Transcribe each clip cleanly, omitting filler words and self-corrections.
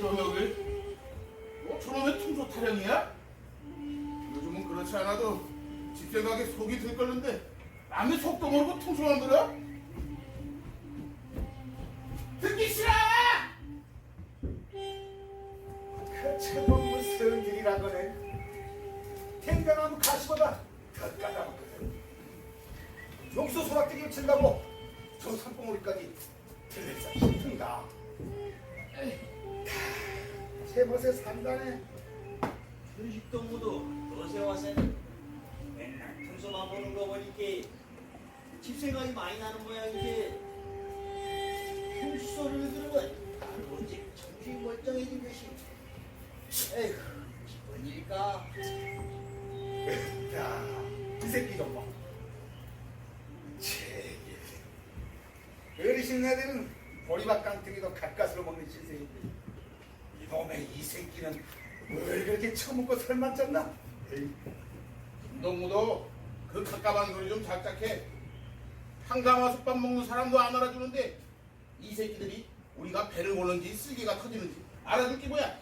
이런 여길? 저놈의 퉁소 타령이야? 요즘은 그렇지 않아도 집 생각에 속이 들끓는데 남의 속도 모르고 퉁소만 들어? 듣기 싫어! 그 최동무 성질이란 거네. 탱강하면 가시보다 더 까다롭거든. 용수 소락대기 친다고 저 산봉우리까지 들렸어 힘든가. 제멋에 산다네. 주식동무도 요새 와서는 맨날 tum소만 보는 거 보니까 집 생각이 많이 나는 모양이지. tum소 소리를 들으면 나는 언제 정신이 멀쩡해진 것이. 에휴, 기쁜 일일까? 야, 이 새끼 좀 봐. 제 어르신 애들은 보리밥 깡통이도 가까스로 먹는 신세인데 이놈의 이 새끼는 뭘 그렇게 처먹고 살만 쪘나? 에이. 김동무도 그 갑갑한 소리 좀 작작해. 한강화솥밥 먹는 사람도 안 알아주는데 이 새끼들이 우리가 배를 고는지 쓸개가 터지는지 알아줄 게 뭐야?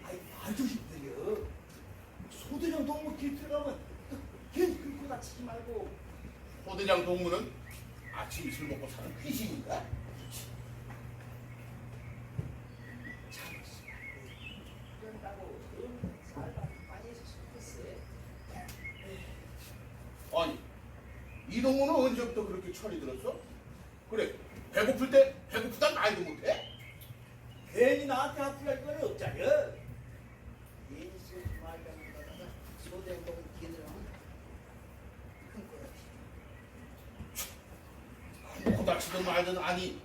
아이, 말도 힘들려. 소대장 동무 길 들어가면 괜히 긁고 다치지 말고. 호대장 동무는 아침 술 먹고 사는 귀신인가? 그런다고 살바 많이 해서 싶었어. 아니 이 동무는 언제부터 그렇게 철이 들었어? 그래 배고플 때 배고프다 말도 못해? 괜히 나한테 합의할 건 없잖여. 괜히 쓰지 말자는 거다가 소대장 기들어가면 큰 거야. 고다치든 말든 아니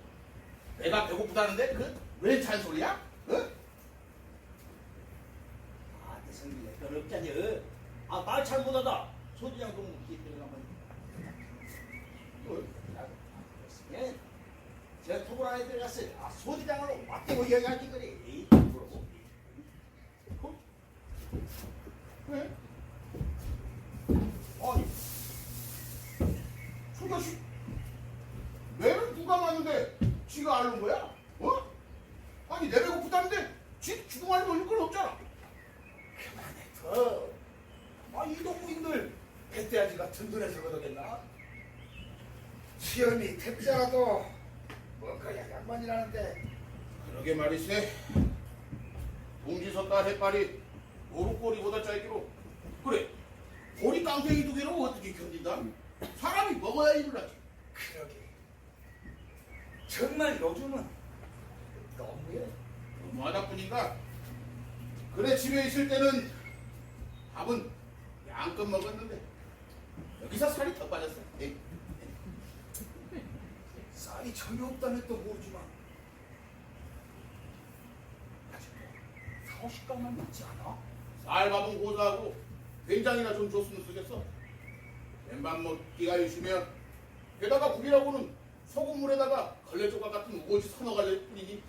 내가 배고프다는데 그 왜 잔소리야? 어? 내 성질에 별 없잖여. 말 잘못하다. 소대장 동무 기들어가면 그랬으면 제가 토굴 안에 들어갔어요. 소대장으로 맞대고 이야기하지 그래. 에이, 그러고. 왜? 아니 저 자식 매를 누가 맞는데 지가 앓는 거야? 어? 아니 내 배고프다는데 지 주둥아리 돌릴 건 없잖아. 그만해 더. 이 동무인들 배돼지가 든든해서 그러겠나? 시험이 택자라도 뭐 그야 양반이라는데. 그러게 말이세. 동지섰다 해빨이 노루꼬리보다 짧기로 그래 보리 깡패기 두 개로 어떻게 견딘다? 사람이 먹어야 일을 하지. 그러게. 정말 요즘은 너무해. 너무하다 뿐인가? 그래 집에 있을 때는 밥은 양껏 먹었는데 여기서 살이 더 빠졌어. 에이. 쌀이 전혀 없다면 또 모르지만 아직도 40강만 남지 않아? 쌀밥은 고소하고 된장이나 좀 줬으면 쓰겠어. 맨밥 먹기가 유시면 게다가 국이라고는 소금물에다가 걸레조각 같은 우거지 서너 가지 뿐이니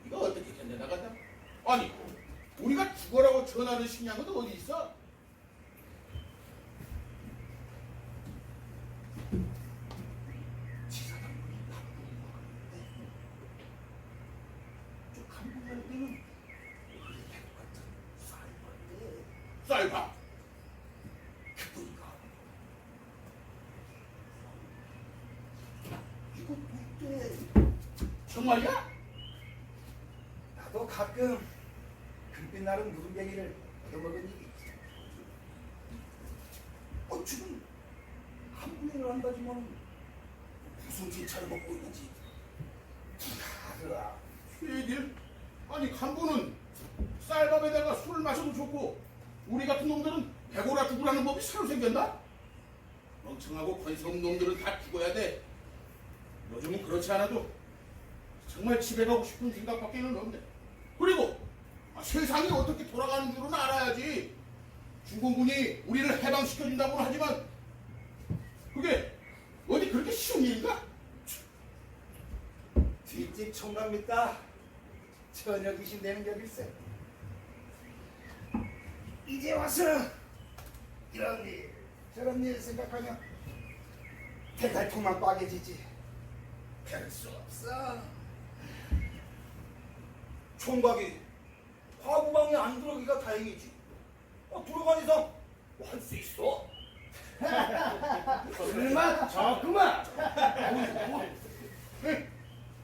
이거 어떻게 견뎌나간다? 아니 우리가 죽어라고 전하는 식량은 어디 있어? 지사장님이 나쁜 거 같은데 저 한국할 때는 우리 배고 같은 쌀인데 쌀밥. 그뿐인가? 이거 못돼. 정말이야? 나도 가끔 금빛 나른 누룽뱅이를 얻어먹은 일이 있어. 지금 한국인을 한다지만 무슨 진차를 먹고 있는지 다르다. 얘들 아니 간부는 쌀밥에다가 술을 마셔도 좋고 우리 같은 놈들은 배고라 죽으라는 법이 새로 생겼나? 멍청하고 권세 없는 놈들은 다 죽어야 돼. 요즘은 그렇지 않아도 정말 집에 가고 싶은 생각밖에는 없네. 그리고 세상이 어떻게 돌아가는 줄은 알아야지. 중공군이 우리를 해방시켜준다고는 하지만 그게 어디 그렇게 쉬운 일인가? 뒷집 총각 믿다 전혀 귀신되는 격일세. 이제 와서 이런 일 저런 일 생각하면 대갈통만 빠개지지. 별 수 없어. 총각이 화구방에 안 들어가기가 다행이지. 들어간 이상 뭐 할 수 있어. 그만 자꾸만.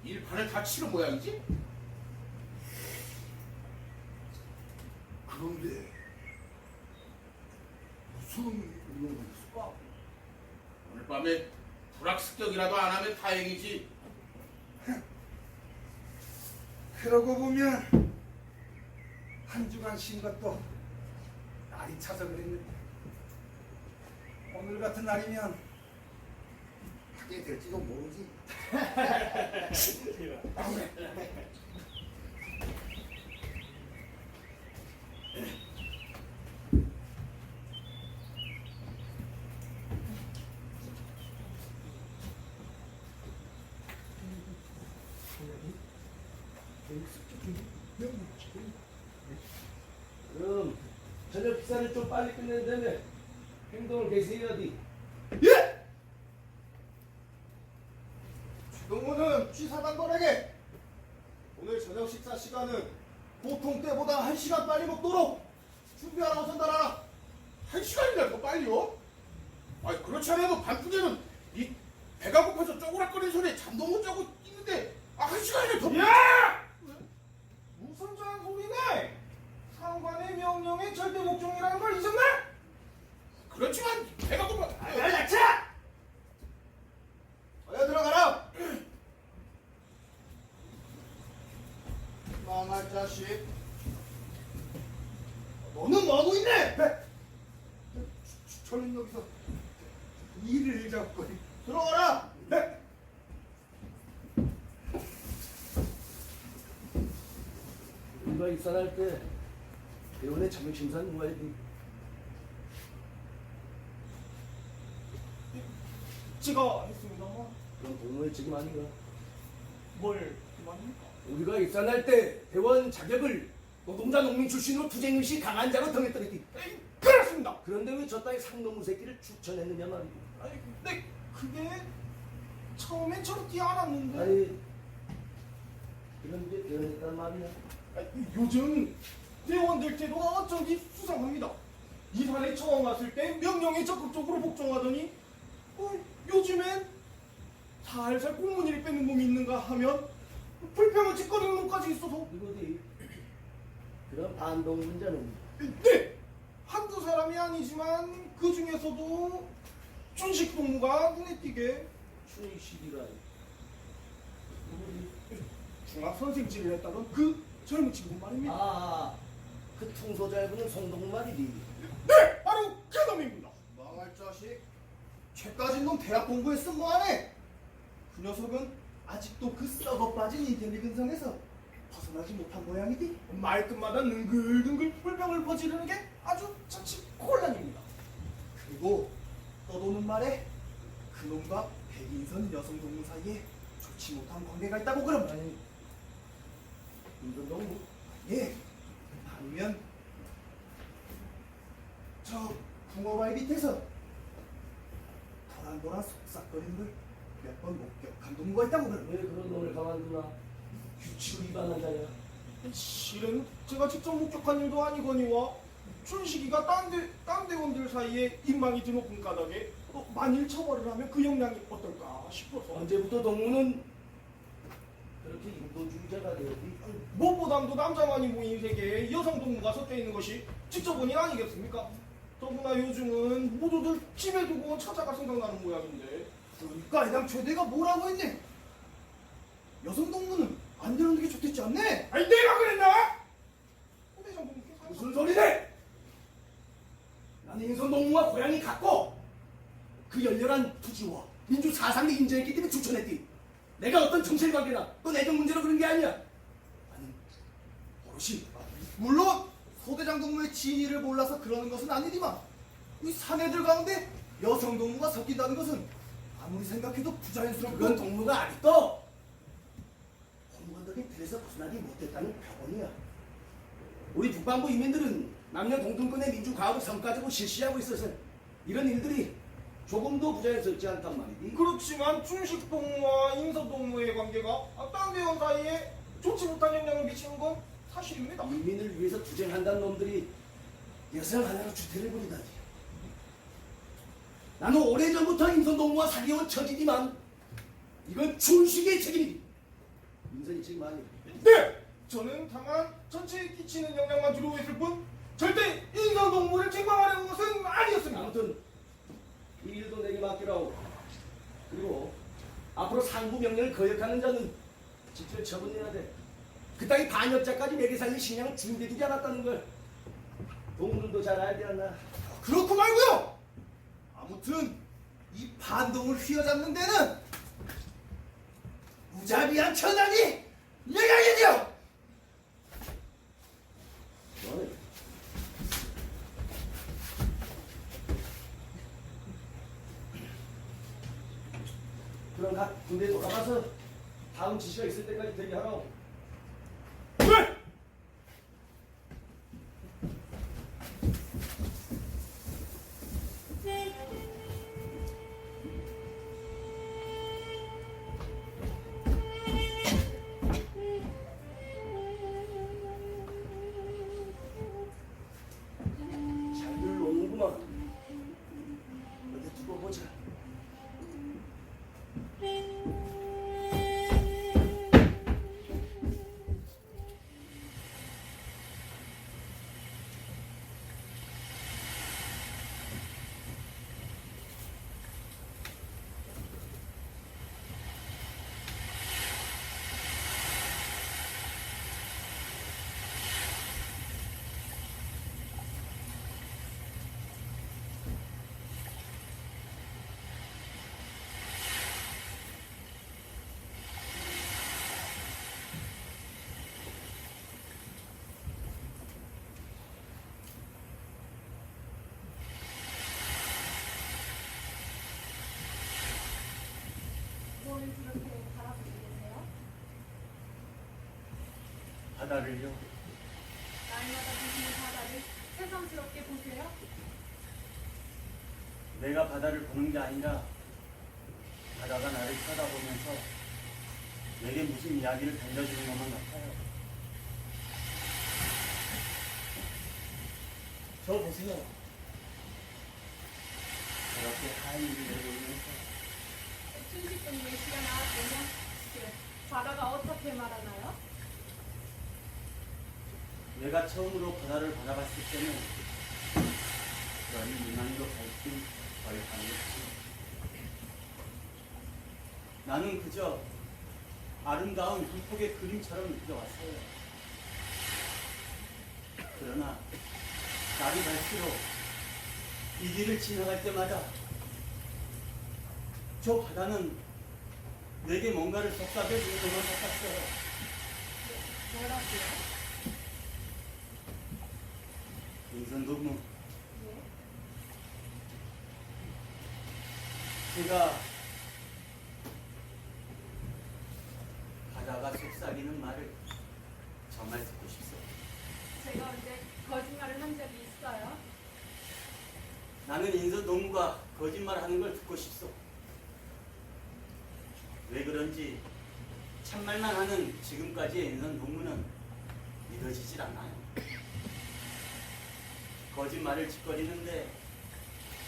일판을 다 치는 모양이지? 그런데 무슨 이유가 있을까? 오늘 밤에 불합습격이라도 안 하면 다행이지. 그러고 보면 한 주간 쉰 것도 날이 차서 그랬는데 오늘 같은 날이면 하게 될지도 모르지. 그럼 저녁 식사를 좀 빨리 끝낸다며 행동을 개시해야지. 예! 주동무는 취사단벌에게 오늘 저녁 식사 시간은 보통 때보다 1시간 빨리 먹도록 준비하라고 전달하라. 1시간이나 더 빨리요? 아니 그렇지 않아도 밤중에는 이 배가 고파서 쪼그락거리는 소리에 잠도 못 자고 있는데 1시간이나 더 야! 무슨 잔소리네? 상관의 명령에 절대 복종이라는 걸 잊었나? 그렇지만 배가 고파. 야차! 어여 들어가라. 망할 자식. 너는 뭐하고 있네? 저는 여기서 일을 잡고 들어가라. 네. 우리가 입산할 때 대원의 저녁 심사는 누가 했니? 제가 했습니다만 그건 동무의 책임 아닌가? 뭘 말입니까? 우리가 입산할 때 대원 자격을 노동자 농민 출신으로 투쟁의식 강한 자로 정했더니 그렇습니다. 그런데 왜 저 땅에 상놈의 새끼를 추천했느냐 말이야. 아니 근데 그게 처음엔 저렇게 않았는데 아니 그런 게 대원했단 말이야. 아니, 요즘 대원들 태도가 어쩐지 수상합니다. 이 산에 처음 왔을 때 명령에 적극적으로 복종하더니 요즘엔 살살 공무니를 뺏는 놈이 있는가 하면 불평을 짓거리는 놈까지 있어서 이거지. 그런 반동 문제는 네! 한두 사람이 아니지만 그 중에서도 춘식 동무가 눈에 띄게 춘식이라. 중학 선생질을 했다던 그 젊은 친구 말입니다. 그 퉁소 잘 부는 송동 말이지. 네! 바로 그 놈입니다. 망할 자식. 죄까진 놈 대학 공부했어 뭐하네. 그 녀석은 아직도 그 썩어 빠진 인텔리 근성에서 벗어나지 못한 모양이지. 말끝마다 능글능글 불평을 퍼지르는 게 아주 자칫 곤란입니다. 그리고 떠도는 말에 그놈과 백인선 여성 동무 사이에 좋지 못한 관계가 있다고 그럼. 아니 임선동무? 예. 아니면 저 붕어바위 밑에서 도란도란 속삭거리는 걸 몇 번 목격한 동무가 있다고 그럼. 왜 그런 놈을 가만두나? 규칙을 위반한 자야. 실은 제가 직접 목격한 일도 아니거니와 춘식이가 딴 대원들 사이에 인망이 드높은 까닭에 만일 처벌을 하면 그 영향이 어떨까 싶어서 언제부터 동무는 그렇게 인도주의자가 되었니? 무엇보다도 남자만이 모인 세계에 여성 동무가 섞여 있는 것이 지켜본 일 아니겠습니까? 더구나 요즘은 모두들 집에 두고 찾아가 생각나는 모양인데 그러니까 해당 최대가 뭐라고 했네. 여성 동무는 안 되는 게 좋겠지 않네. 아니 내가 그랬나? 후대장 동무께서 무슨 소리네? 나는 인선동무와 고향이 같고 그 열렬한 투지와 민주 사상이 인정했기 때문에 추천했디. 내가 어떤 정실관계나 또 내정 문제로 그런 게 아니야. 나는 오롯이 물론 소대장 동무의 진위를 몰라서 그러는 것은 아니지만 이 사내들 가운데 여성 동무가 섞인다는 것은 아무리 생각해도 부자연스럽고 그건 동무가 아니또 홍건덕의 틀에서 벗어나기 못했다는 표본이야. 우리 북반부 인민들은 남녀 동등권의 민주 과업을 성과적으로 실시하고 있어서 이런 일들이 조금도 부자연스럽지 않단 말이지. 그렇지만 춘식 동무와 인서 동무의 관계가 딴 대원 사이에 좋지 못한 영향을 미치는 건 사실입니다. 인민을 위해서 투쟁한다는 놈들이 여성 하나로 주태를 부리다니. 나는 오래전부터 인선동무와 사귀어온 처지지만 이건 춘식의 책임이니. 인선이 지금 아니. 네! 저는 다만 전체에 끼치는 영향만 두려워했을 뿐 절대 인선동무를 책망하려는 것은 아니었습니다. 아무튼 이 일도 내게 맡기라고. 그리고 앞으로 상부 명령을 거역하는 자는 직접 처분해야 돼. 그 땅이 반역자까지 매개 살릴 식량을 준비해두지 않았다는 걸 동물도 잘 알지 않나. 그렇고 말고요. 아무튼 이 반동을 휘어잡는 데는 무자비한 천당이 영향이죠. 너는 그럼 각 군대에 돌아가서 다음 지시가 있을 때까지 대기하라고. 네! 잘들 노는구만. 어디 두고 보자. 뭘 그렇게 바라보고 계세요? 바다를요. 날마다 보시는 바다를 새삼스럽게 보세요? 내가 바다를 보는 게 아니라 바다가 나를 쳐다보면서 내게 무슨 이야기를 던져주는 것만 같아요. 저 보세요. 저렇게 하얀 일을 내려오면서 춘식군 예시가 나왔더냐? 바다가 어떻게 말하나요? 내가 처음으로 바다를 바라봤을 때는 그런 유난히도 밝긴 덜하였지. 나는 그저 아름다운 한 폭의 그림처럼 느껴왔어요. 그러나 날이 갈수록 이 길을 지나갈 때마다 저 바다는 내게 뭔가를 속삭여 주는 것만 같았어요. 뭐라고요? 인선동무, 예? 제가 바다가 속삭이는 말을 정말 듣고 싶어요. 제가 언제 거짓말을 한 적이 있어요? 나는 인선동무가 거짓말하는 걸 듣고 싶소. 왜 그런지 참말만 하는 지금까지의 인선동무는 믿어지질 않아요. 거짓말을 짓거리는데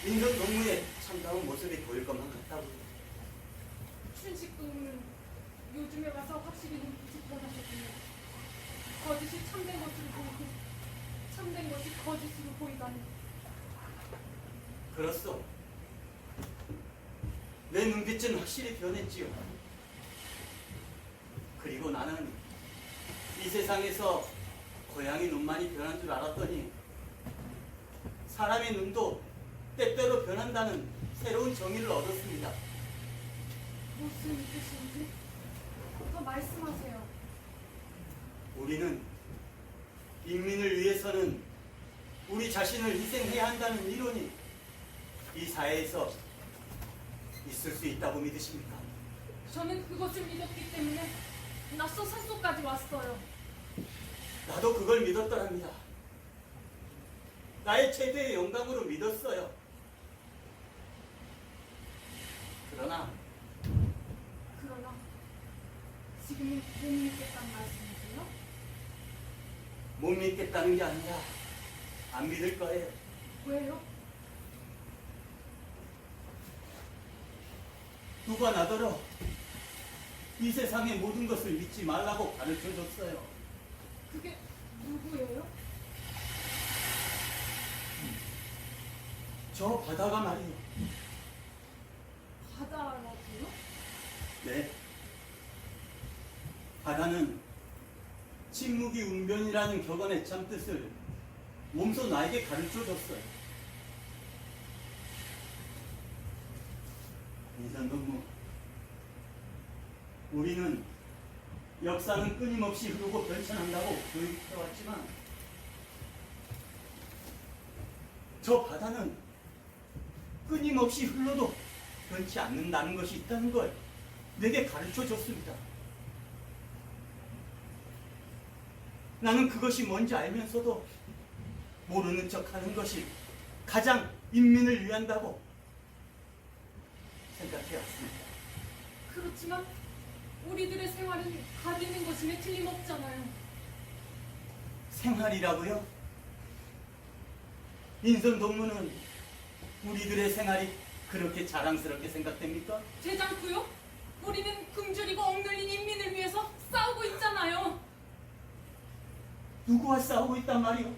인선동무의 참다운 모습이 보일 것만 같다고요. 춘식군은 요즘에 와서 확실히 눈빛이 변하셨군요. 거짓이 참된 것으로 보이고 참된 것이 거짓으로 보이다니. 그렇소. 내 눈빛은 확실히 변했지요. 그리고 나는 이 세상에서 고양이 눈만이 변한 줄 알았더니 사람의 눈도 때때로 변한다는 새로운 정의를 얻었습니다. 무슨 뜻인지 더 말씀하세요. 우리는 인민을 위해서는 우리 자신을 희생해야 한다는 이론이 이 사회에서 있을 수 있다고 믿으십니까? 저는 그것을 믿었기 때문에 낯선 산속까지 왔어요. 나도 그걸 믿었더랍니다. 나의 최대의 영광으로 믿었어요. 그러나 그러나 지금은 못 믿겠다는 말씀이세요? 못 믿겠다는 게 아니라 안 믿을 거예요. 왜요? 누가 나더러 이 세상의 모든 것을 믿지 말라고 가르쳐줬어요. 그게 누구예요? 저 바다가 말이에요. 바다라고요? 네. 바다는 침묵이 운변이라는 격언의 참뜻을 몸소 나에게 가르쳐줬어요. 인산동무, 우리는 역사는 끊임없이 흐르고 변천한다고 교육해왔지만 저 바다는 끊임없이 흘러도 변치 않는다는 것이 있다는 걸 내게 가르쳐줬습니다. 나는 그것이 뭔지 알면서도 모르는 척하는 것이 가장 인민을 위한다고 생각해왔습니다. 그렇지만 우리들의 생활은 가리는 것임에 틀림없잖아요. 생활이라고요? 인선동무는 우리들의 생활이 그렇게 자랑스럽게 생각됩니까? 되잖고요? 우리는 굶주리고 억눌린 인민을 위해서 싸우고 있잖아요. 누구와 싸우고 있단 말이오?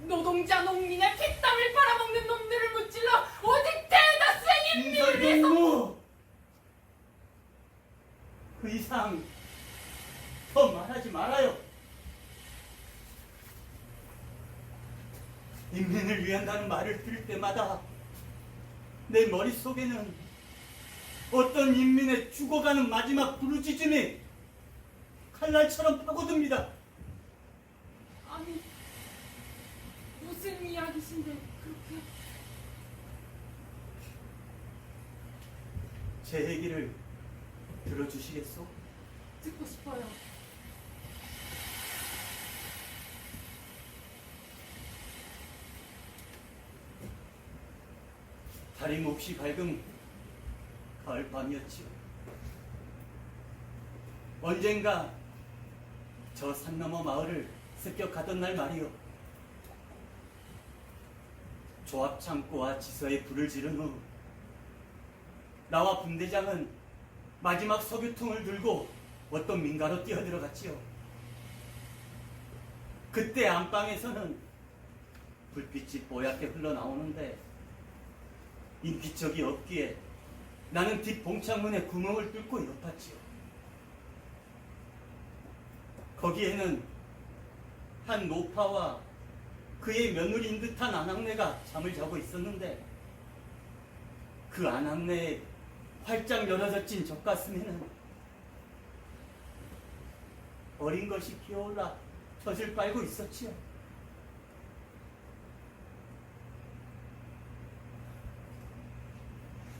노동자 농민의 피땀을 팔아먹는 놈들을 무찔러 오직 대다수의 인민을 위해서. 인선동무! 그 이상 더 말하지 말아요. 인민을 위한다는 말을 들을 때마다 내 머릿속에는 어떤 인민의 죽어가는 마지막 부르짖음이 칼날처럼 파고듭니다. 아니, 무슨 이야기신데 그렇게. 제 얘기를 들어주시겠소? 듣고 싶어요. 달이 몹시 밝은 가을밤이었지요. 언젠가 저 산 너머 마을을 습격하던 날 말이요. 조합 창고와 지서에 불을 지른 후 나와 분대장은 마지막 석유통을 들고 어떤 민가로 뛰어들어갔지요. 그때 안방에서는 불빛이 뽀얗게 흘러나오는데 인기척이 없기에 나는 뒷봉창문에 구멍을 뚫고 엿봤지요. 거기에는 한 노파와 그의 며느리인 듯한 아낙네가 잠을 자고 있었는데 그 아낙네의 활짝 열어젖힌 젖가슴에는 어린 것이 기어올라 젖을 빨고 있었지요.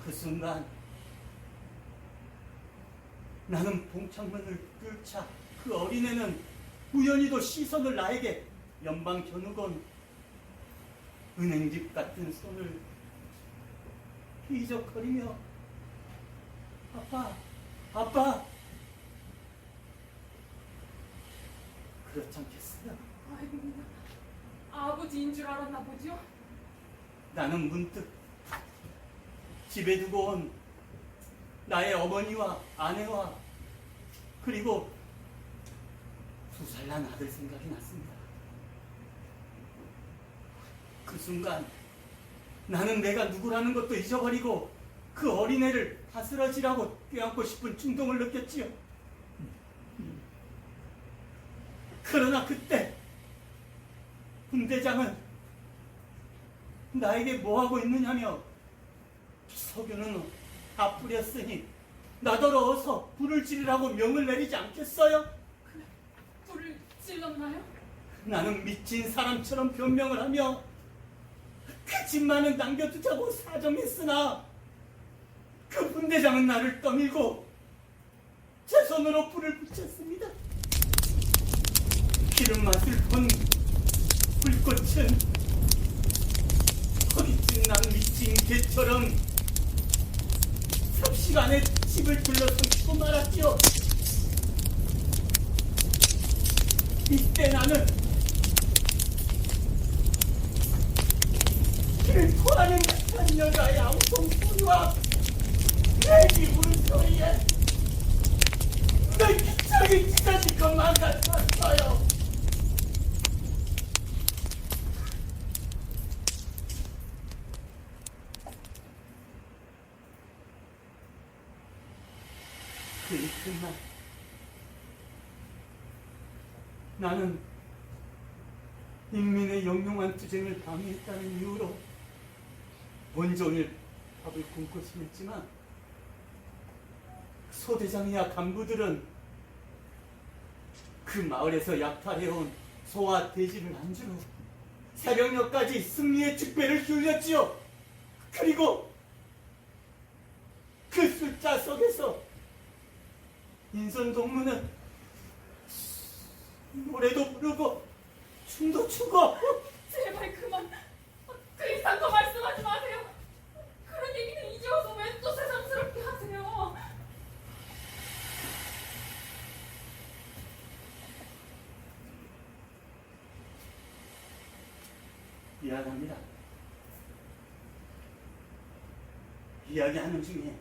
그 순간 나는 봉창문을 뚫자 그 어린애는 우연히도 시선을 나에게 연방 겨누곤 은행집 같은 손을 휘적거리며 아빠, 아빠 그렇지 않겠어요? 아이고, 아버지인 줄 알았나 보죠? 나는 문득 집에 두고 온 나의 어머니와 아내와 그리고 2살 난 아들 생각이 났습니다. 그 순간 나는 내가 누구라는 것도 잊어버리고 그 어린애를 다스러지라고 껴안고 싶은 충동을 느꼈지요. 그러나 그때 분대장은 나에게 뭐하고 있느냐며 석유는 다 뿌렸으니 나더러 어서 불을 지르라고 명을 내리지 않겠어요? 불을 찔렀나요? 나는 미친 사람처럼 변명을 하며 그 집만은 남겨두자고 사정했으나 그 분대장은 나를 떠밀고 제 손으로 불을 붙였습니다. 기름 맛을 본 불꽃은 허리쯤 난 미친 개처럼 삽시간에 집을 둘러삼키고 말았죠. 이때 나는 길토하는 듯한 여자의 앙송소리와 내기 울음소리에 내 기척이 찢어질 것만 같았어요. 그 이튿날 나는 인민의 영롱한 투쟁을 방해했다는 이유로 온종일 밥을 굶고 지냈지만 소대장이야 간부들은 그 마을에서 약탈해온 소와 돼지를 안주로 새벽녘까지 승리의 축배를 기울였지요. 그리고 그 숫자 속에서 인선동무는 노래도 부르고 춤도 추고 제발 그만. 그 이상 더 말씀하지 마세요. 그런 얘기는 이제 와서 왜 또 새삼스럽게 하세요. 미안합니다. 이야기하는 중에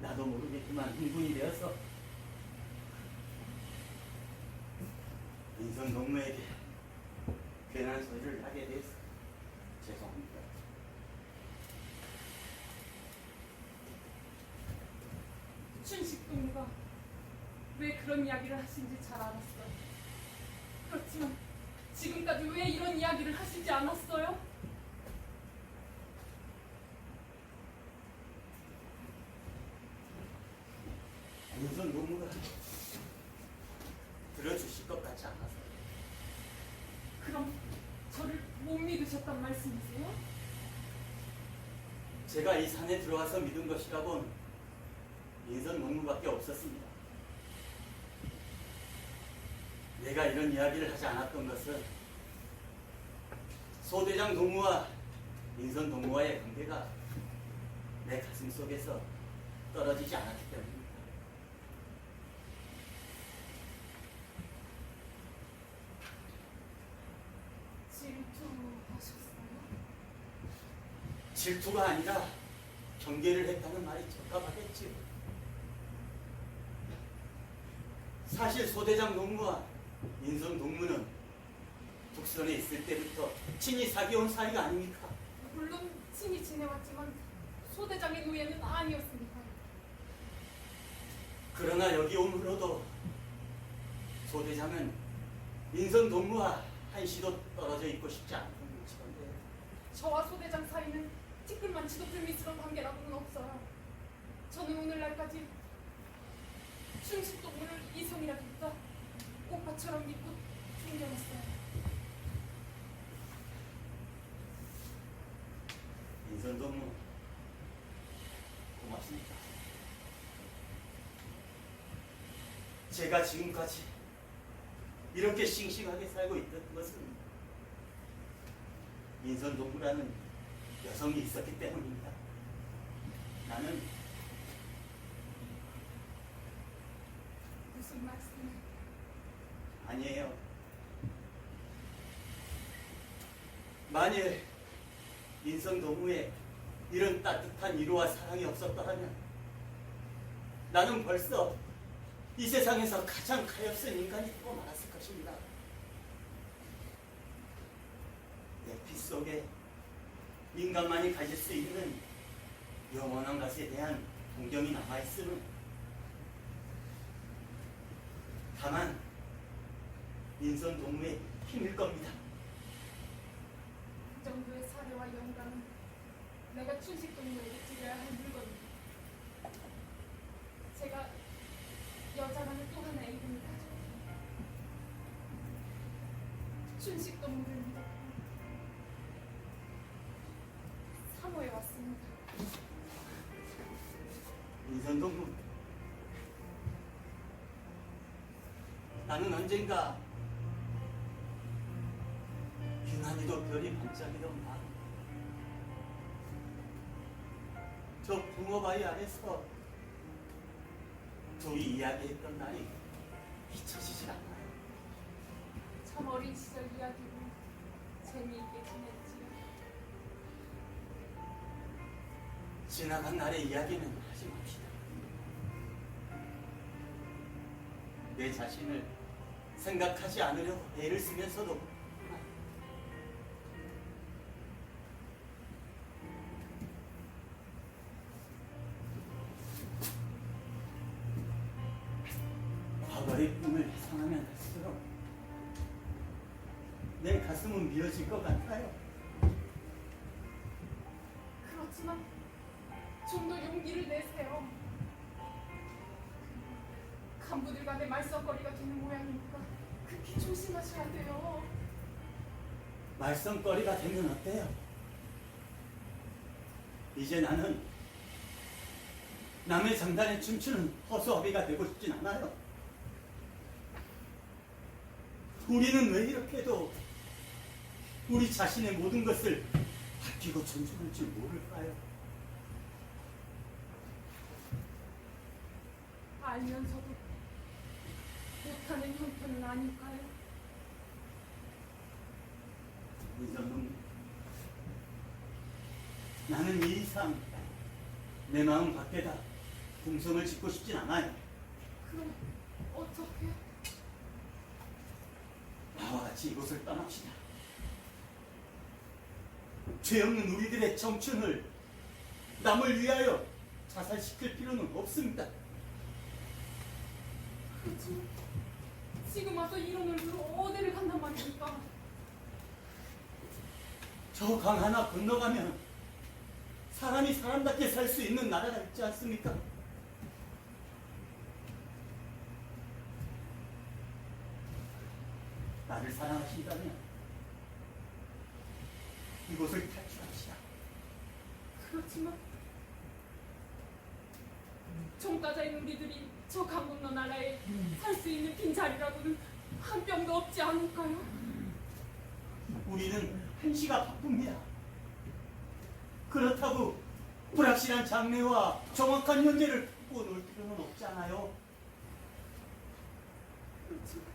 나도 모르게 그만 흥분이 되어서 인선 동무에게 괜한 소리를 하게 돼서 죄송합니다. 춘식 동무가 왜 그런 이야기를 하신지 잘 알았어요. 그렇지만 지금까지 왜 이런 이야기를 하시지 않았어요? 인선 동무가 들어주실 것 같지 않아서 그럼 저를 못 믿으셨단 말씀이세요? 제가 이 산에 들어와서 믿은 것이라곤 인선 동무밖에 없었습니다. 내가 이런 이야기를 하지 않았던 것은 소대장 동무와 인선 동무와의 관계가 내 가슴 속에서 떨어지지 않았기 때문입니다. 질투하셨어요? 질투가 아니라 경계를 했다는 말이 적합하겠지. 사실 소대장 동무와 인선 동무는 북선에 있을 때부터 친히 사귀어온 사이가 아닙니까? 물론 친히 지내왔지만 소대장의 노예는 아니었으니까요. 그러나 여기 온 후로도 소대장은 인선 동무와 한시도 떨어져 있고 싶지 않던 눈치던데. 저와 소대장 사이는 티끌만치도 불미스러운 관계라고는 없어요. 저는 오늘날까지 춘식 동무를 이성이라 듣다 오빠처럼 믿고 숨겨놨어요. 인선 동무 고맙습니다. 제가 지금까지 이렇게 싱싱하게 살고 있던 것은 인선 동무라는 여성이 있었기 때문입니다. 나는 무슨 말씀을? 아니에요. 만일 인선 동무에 이런 따뜻한 위로와 사랑이 없었더라면 나는 벌써 이 세상에서 가장 가엾은 인간이 되고 말았을 것입니다. 내 피 속에 인간만이 가질 수 있는 영원한 것에 대한 동경이 남아있음은 다만 인선 동무의 힘일 겁니다. 그 정도의 사례와 영감은 내가 춘식 동무에게 드려야 할 물건입니다. 제가 여자라는 또 하나의 이름을 가지고 춘식 동무를 믿었고 사모해 왔습니다. 인선 동무, 나는 언젠가 유난히도 별이 반짝이던 밤, 저 붕어바위 아래서 둘이 이야기했던 날이 잊혀지질 않아요. 어린 시절 이야기를 재미있게 지냈지요. 지나간 날의 이야기는 하지 맙시다. 내 자신을 생각하지 않으려고 애를 쓰면서도 과거의 꿈을 회상하면 할수록 내 가슴은 미어질 것 같아요. 그렇지만 좀 더 용기를 내세요. 간부들 간의 말썽거리가 되는 모양이니까 극히 조심하셔야 돼요. 말썽거리가 되면 어때요? 이제 나는 남의 장단에 춤추는 허수아비가 되고 싶진 않아요. 우리는 왜 이렇게도 우리 자신의 모든 것을 아끼고 존중할 줄 모를까요? 알면서도 못하는 형편은 아닐까요? 이전은 나는 이 이상 내 마음 밖에다 궁성을 짓고 싶진 않아요. 그럼 어떻게? 나와 같이 이곳을 떠납시다. 죄 없는 우리들의 청춘을 남을 위하여 자살시킬 필요는 없습니다. 그렇지만 지금 와서 이런 얼굴로 어디를 간단 말입니까? 저 강 하나 건너가면 사람이 사람답게 살 수 있는 나라가 있지 않습니까? 나를 사랑하신다면 이곳을 탈출합시다. 그렇지만 종가자인 우리들이 저 강건너 나라에 살 수 있는 빈자리라고는 한 뼘도 없지 않을까요? 우리는 한시가 바쁩니다. 그렇다고 불확실한 장래와 정확한 현재를 꾸놓을 필요는 없잖아요. 그렇지만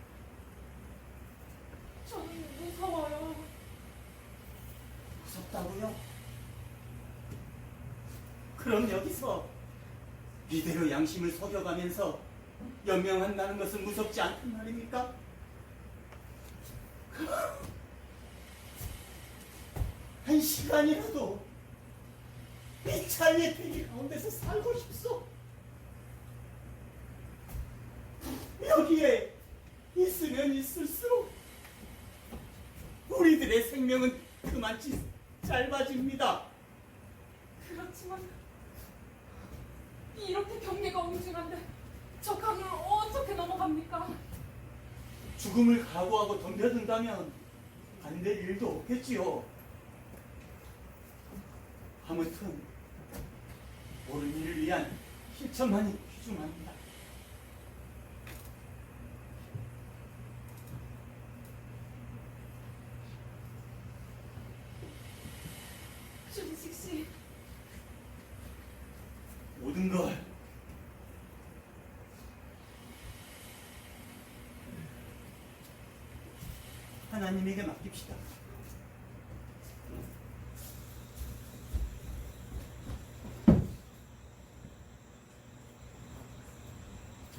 저는 무서워요. 무섭다고요? 그럼 여기서 이대로 양심을 속여가면서 연명한다는 것은 무섭지 않단 말입니까? 한 시간이라도 이 자유의 대기 가운데서 살고 싶소. 여기에 있으면 있을수록 우리들의 생명은 그만치 짧아집니다. 그렇지만 이렇게 경계가 옹중한데 저 강을 어떻게 넘어갑니까? 죽음을 각오하고 덤벼든다면 안 될 일도 없겠지요. 아무튼 옳은 일을 위한 실천만이 귀중합니다. 주지식 씨, 모든 걸 하나님에게 맡깁시다.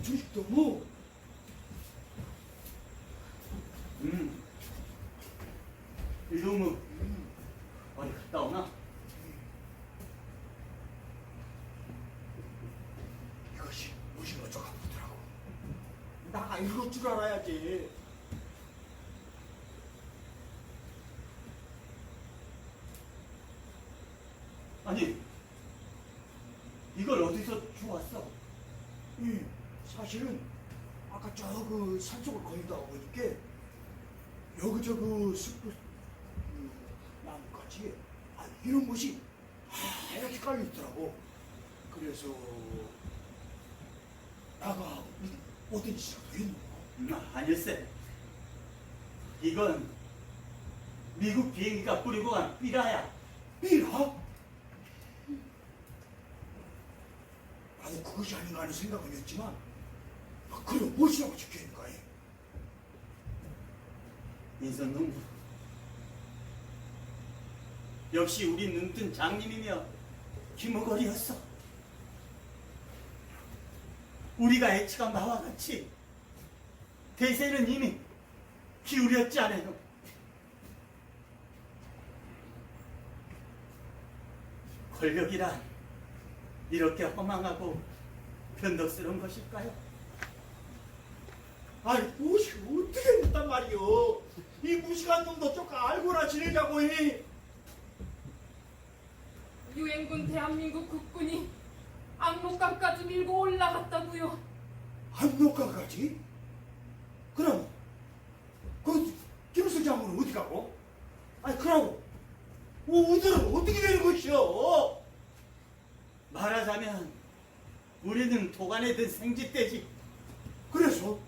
주식도무 일동무 어디 갔다 오나? 이것이 무슨 어쩌고 보더라고. 나 이럴 줄 알아야지. 아니 이걸 어디서 주웠어? 사실은 아까 저 그 산속을 거닐다가 보니까 여기저기 숲을 나뭇가지에 이런 것이 하얗게 깔려 있더라고. 그래서 나가 어떤 짓이라도 했노? 아닐세. 이건 미국 비행기가 뿌리고 간 삐라야. 삐라? 나도 그것이 아닌가 하는 생각은 했지만 그래 무엇이라고 적혀있는가 해. 인선농부 역시 우리 눈뜬 장님이며 귀머거리였어. 우리가 애치가 나와 같이 대세는 이미 기울였지 않아요. 권력이란 이렇게 허망하고 변덕스러운 것일까요? 아이 무엇이 어떻게 됐단 말이오. 이 무식한 놈도 조금 알고나 지내자고 해. 유엔군 대한민국 국군이 압록강까지 밀고 올라갔다고요. 압록강까지? 그럼 그 김수 장군은 어디 가고? 아니 그러고 우들은 어떻게 되는 것이오? 말하자면 우리는 도간에 든 생쥐떼지. 그래서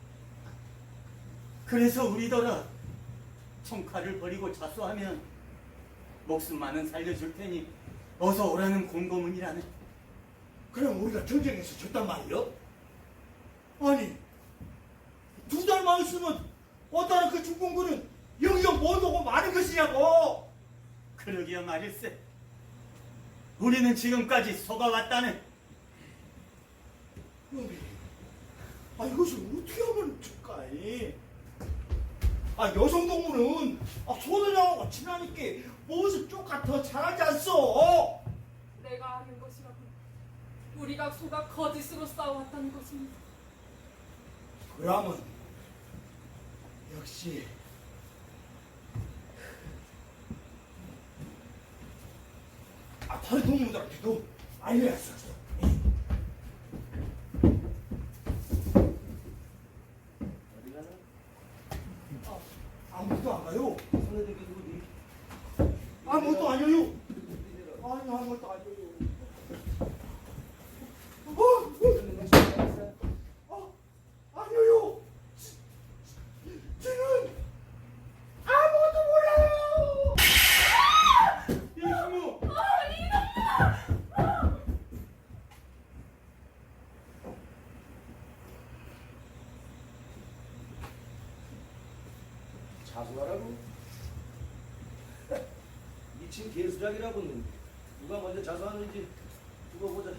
우리더러 총칼을 버리고 자수하면 목숨만은 살려줄 테니 어서 오라는 공고문이라네. 그럼 우리가 전쟁에서 졌단 말이요? 아니 2달만 있으면 어따라 그 중공군은 여기가 못 오고 마는 것이냐고. 그러기야 말일세. 우리는 지금까지 속아왔다네. 이것을 어떻게 하면 좋까이? 여성 동무는 소대장하고 친하니까 무엇을 쪼까 더 잘하지 않소? 내가 아는 것이라고 우리가 속아 거짓으로 싸워왔다는 것입니다. 그러면 역시 다른 동무들한테도 알려야겠어. 아무것도 안 가요. 아무것도 아니에요. 아니 아무것도 아니에요. 아니에요. 저는 아무것도 몰라요. 이상무. 자수하라고? 미친 개수작이라고는 누가 먼저 자수하는지 두고 보자.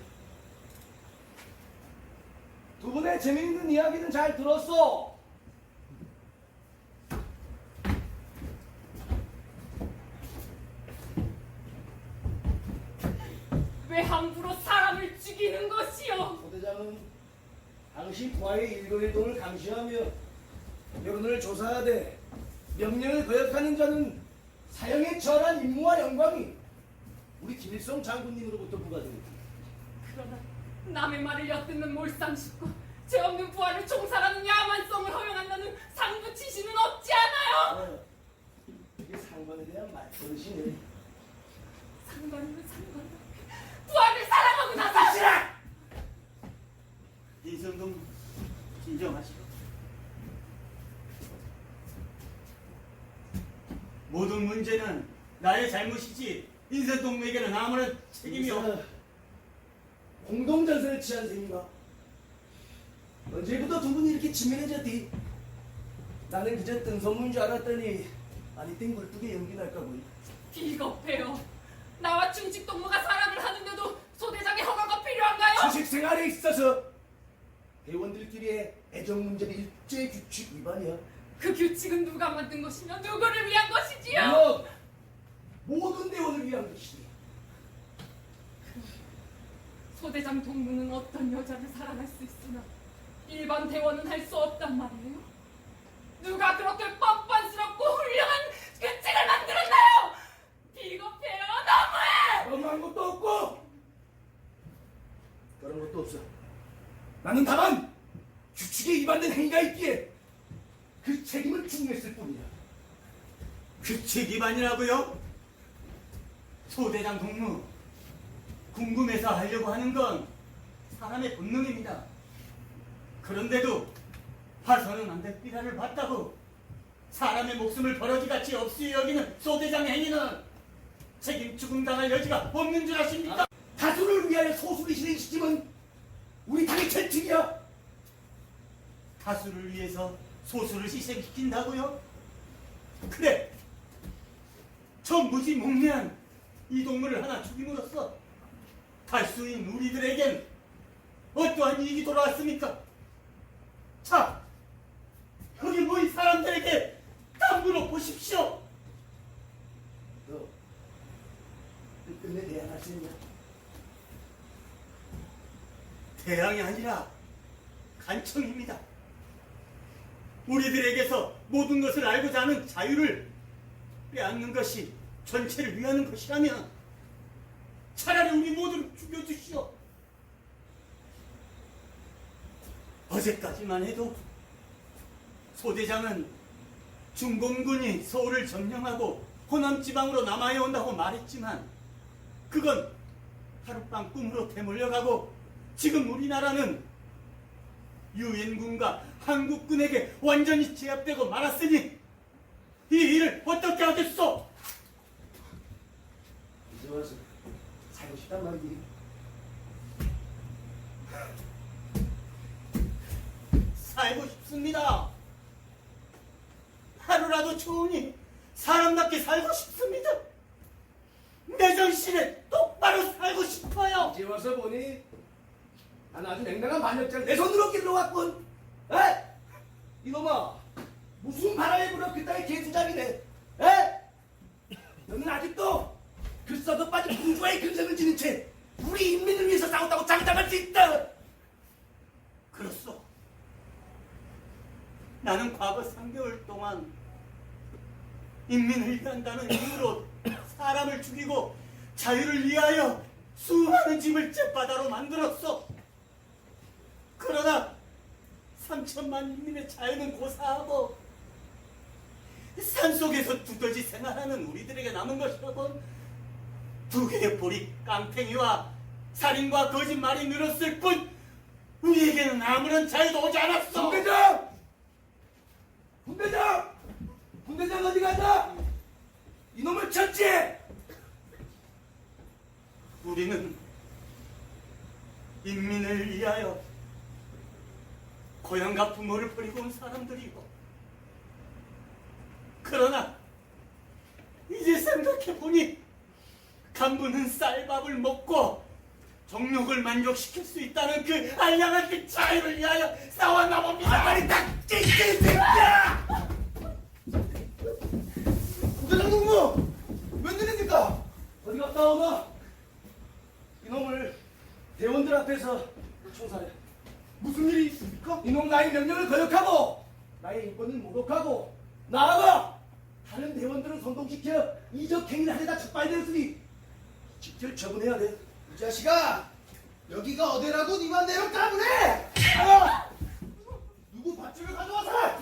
두 분의 재미있는 이야기는 잘 들었어. 왜 함부로 사람을 죽이는 것이요? 소대장은 당시 부하의 일거일동을 감시하며 여론을 조사하되 명령을 거역하는 자는 사형에 처한 임무와 영광이 우리 김일성 장군님으로부터 부과됩니다. 그러나 남의 말을 엿듣는 몰상식과 죄 없는 부하를 총살하는 야만성을 허용한다는 상부 지시는 없지 않아요? 이게 상관에 대한 말버릇이네. 상관이면 상관. 부하를 사랑하고 나서 인선동 진정하시오. 모든 문제는 나의 잘못이지 인선동무에게는 아무런 책임이 없. 공동전선을 취한 셈인가? 언제부터 두 분이 이렇게 친밀해졌디? 나는 그저 뜬소문인 줄 알았더니 아니 땡굴뚝에 연기 날까 보이. 비겁해요. 나와 춘식 동무가 사랑을 하는데도 소대장의 허가가 필요한가요? 주식 생활에 있어서 대원들끼리의 애정 문제는 일제 규칙 위반이야. 그 규칙은 누가 만든 것이며 누구를 위한 것이지요? 물론 모든 대원을 위한 것이니. 소대장 동무는 어떤 여자를 사랑할 수 있으나 일반 대원은 할 수 없단 말이에요? 누가 그렇게 뻔뻔스럽고 훌륭한 규칙을 만들었나요? 비겁해요. 너무해! 너무한 것도 없고 그런 것도 없어. 나는 다만 규칙에 위반된 행위가 있기에 그 책임을 중했을 뿐이야. 규칙 위반이라고요? 소대장 동무, 궁금해서 하려고 하는 건 사람의 본능입니다. 그런데도 봐서는 안 될 삐라를 봤다고 사람의 목숨을 버러지같이 없이 여기는 소대장 행위는 책임 추궁당할 여지가 없는 줄 아십니까? 다수를 위하여 소수를 희생시키면 우리 당의 채찍이야. 다수를 위해서 소수를 희생시킨다고요? 그래, 저 무지몽매한 이 동물을 하나 죽임으로써 달수인 우리들에겐 어떠한 이익이 돌아왔습니까? 자, 여기 모인 사람들에게 담으로 보십시오. 너 끝내 대항할 수 있냐? 대항이 아니라 간청입니다. 우리들에게서 모든 것을 알고자 하는 자유를 빼앗는 것이 전체를 위하는 것이라면 차라리 우리 모두를 죽여주시오. 어제까지만 해도 소대장은 중공군이 서울을 점령하고 호남 지방으로 남하해 온다고 말했지만 그건 하룻밤 꿈으로 되물려가고 지금 우리나라는 유엔군과 한국군에게 완전히 제압되고 말았으니 이 일을 어떻게 하겠소? 이제 와서 살고 싶단 말이지. 살고 싶습니다. 하루라도 좋으니 사람답게 살고 싶습니다. 내 정신에 똑바로 살고 싶어요. 이제 와서 보니 난 아주 냉랭한 반역자를 내 손으로 길러왔군. 에? 이놈아, 무슨 바람에 불어 그따위 개수작이네. 에? 너는 아직도 그 썩어 빠진 공주와의 근성을 지닌 채 우리 인민을 위해서 싸웠다고 장담할 수 있다. 그렇소. 나는 과거 3개월 동안 인민을 위한다는 이유로 사람을 죽이고 자유를 위하여 수많은 짐을 쨈바다로 만들었어. 그러나 3천만 인민의 자유는 고사하고 산속에서 두더지 생활하는 우리들에게 남은 것이라곤 두 개의 보리 깡탱이와 살인과 거짓말이 늘었을 뿐 우리에게는 아무런 자유도 오지 않았어. 군대장! 군대장! 군대장 어디 갔나? 이놈을 처치해! 우리는 인민을 위하여 고향과 부모를 버리고 온 사람들이고 그러나 이제 생각해보니 간부는 쌀밥을 먹고 정욕을 만족시킬 수 있다는 그 알량한 그 자유를 위하여 싸웠나 봅니다. 빨리 딱 찌개 새끼야! 부대장 동무! 웬일입니까? 어디 갔다 오나? 이놈을 대원들 앞에서 총살해. 무슨 일이 있습니까? 이놈 나의 명령을 거역하고 나의 인권을 모독하고 나아가 다른 대원들을 선동시켜 이적 행위를 하려다 적발되었으니 직접 처분해야 돼. 이 자식아! 여기가 어디라고 니만 내려 까불해! 누구 밧줄을 가져와서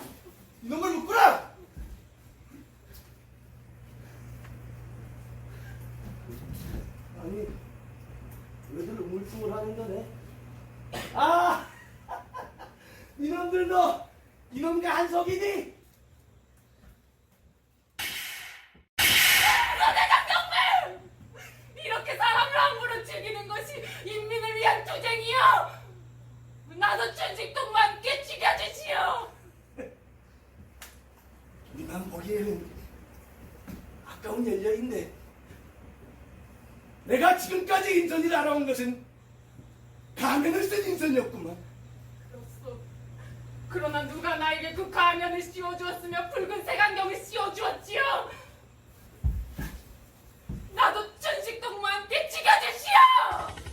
이놈을 묶으라! 아니 왜들 우물쭈물 하는 거네? 아! 이놈들도 이놈과 한석이니? 이렇게 사람을 함부로 죽이는 것이 인민을 위한 투쟁이요. 나도 춘식동과 함께 죽여주시오. 우리만 보기에는 아까운 연령인데 내가 지금까지 인선이를 알아온 것은 가면을 쓴 인선이었구만. 그렇소. 그러나 누가 나에게 그 가면을 씌워주었으며 붉은 색안경을 씌워주었지요. 나도 춘식동과 함께 죽여주시오.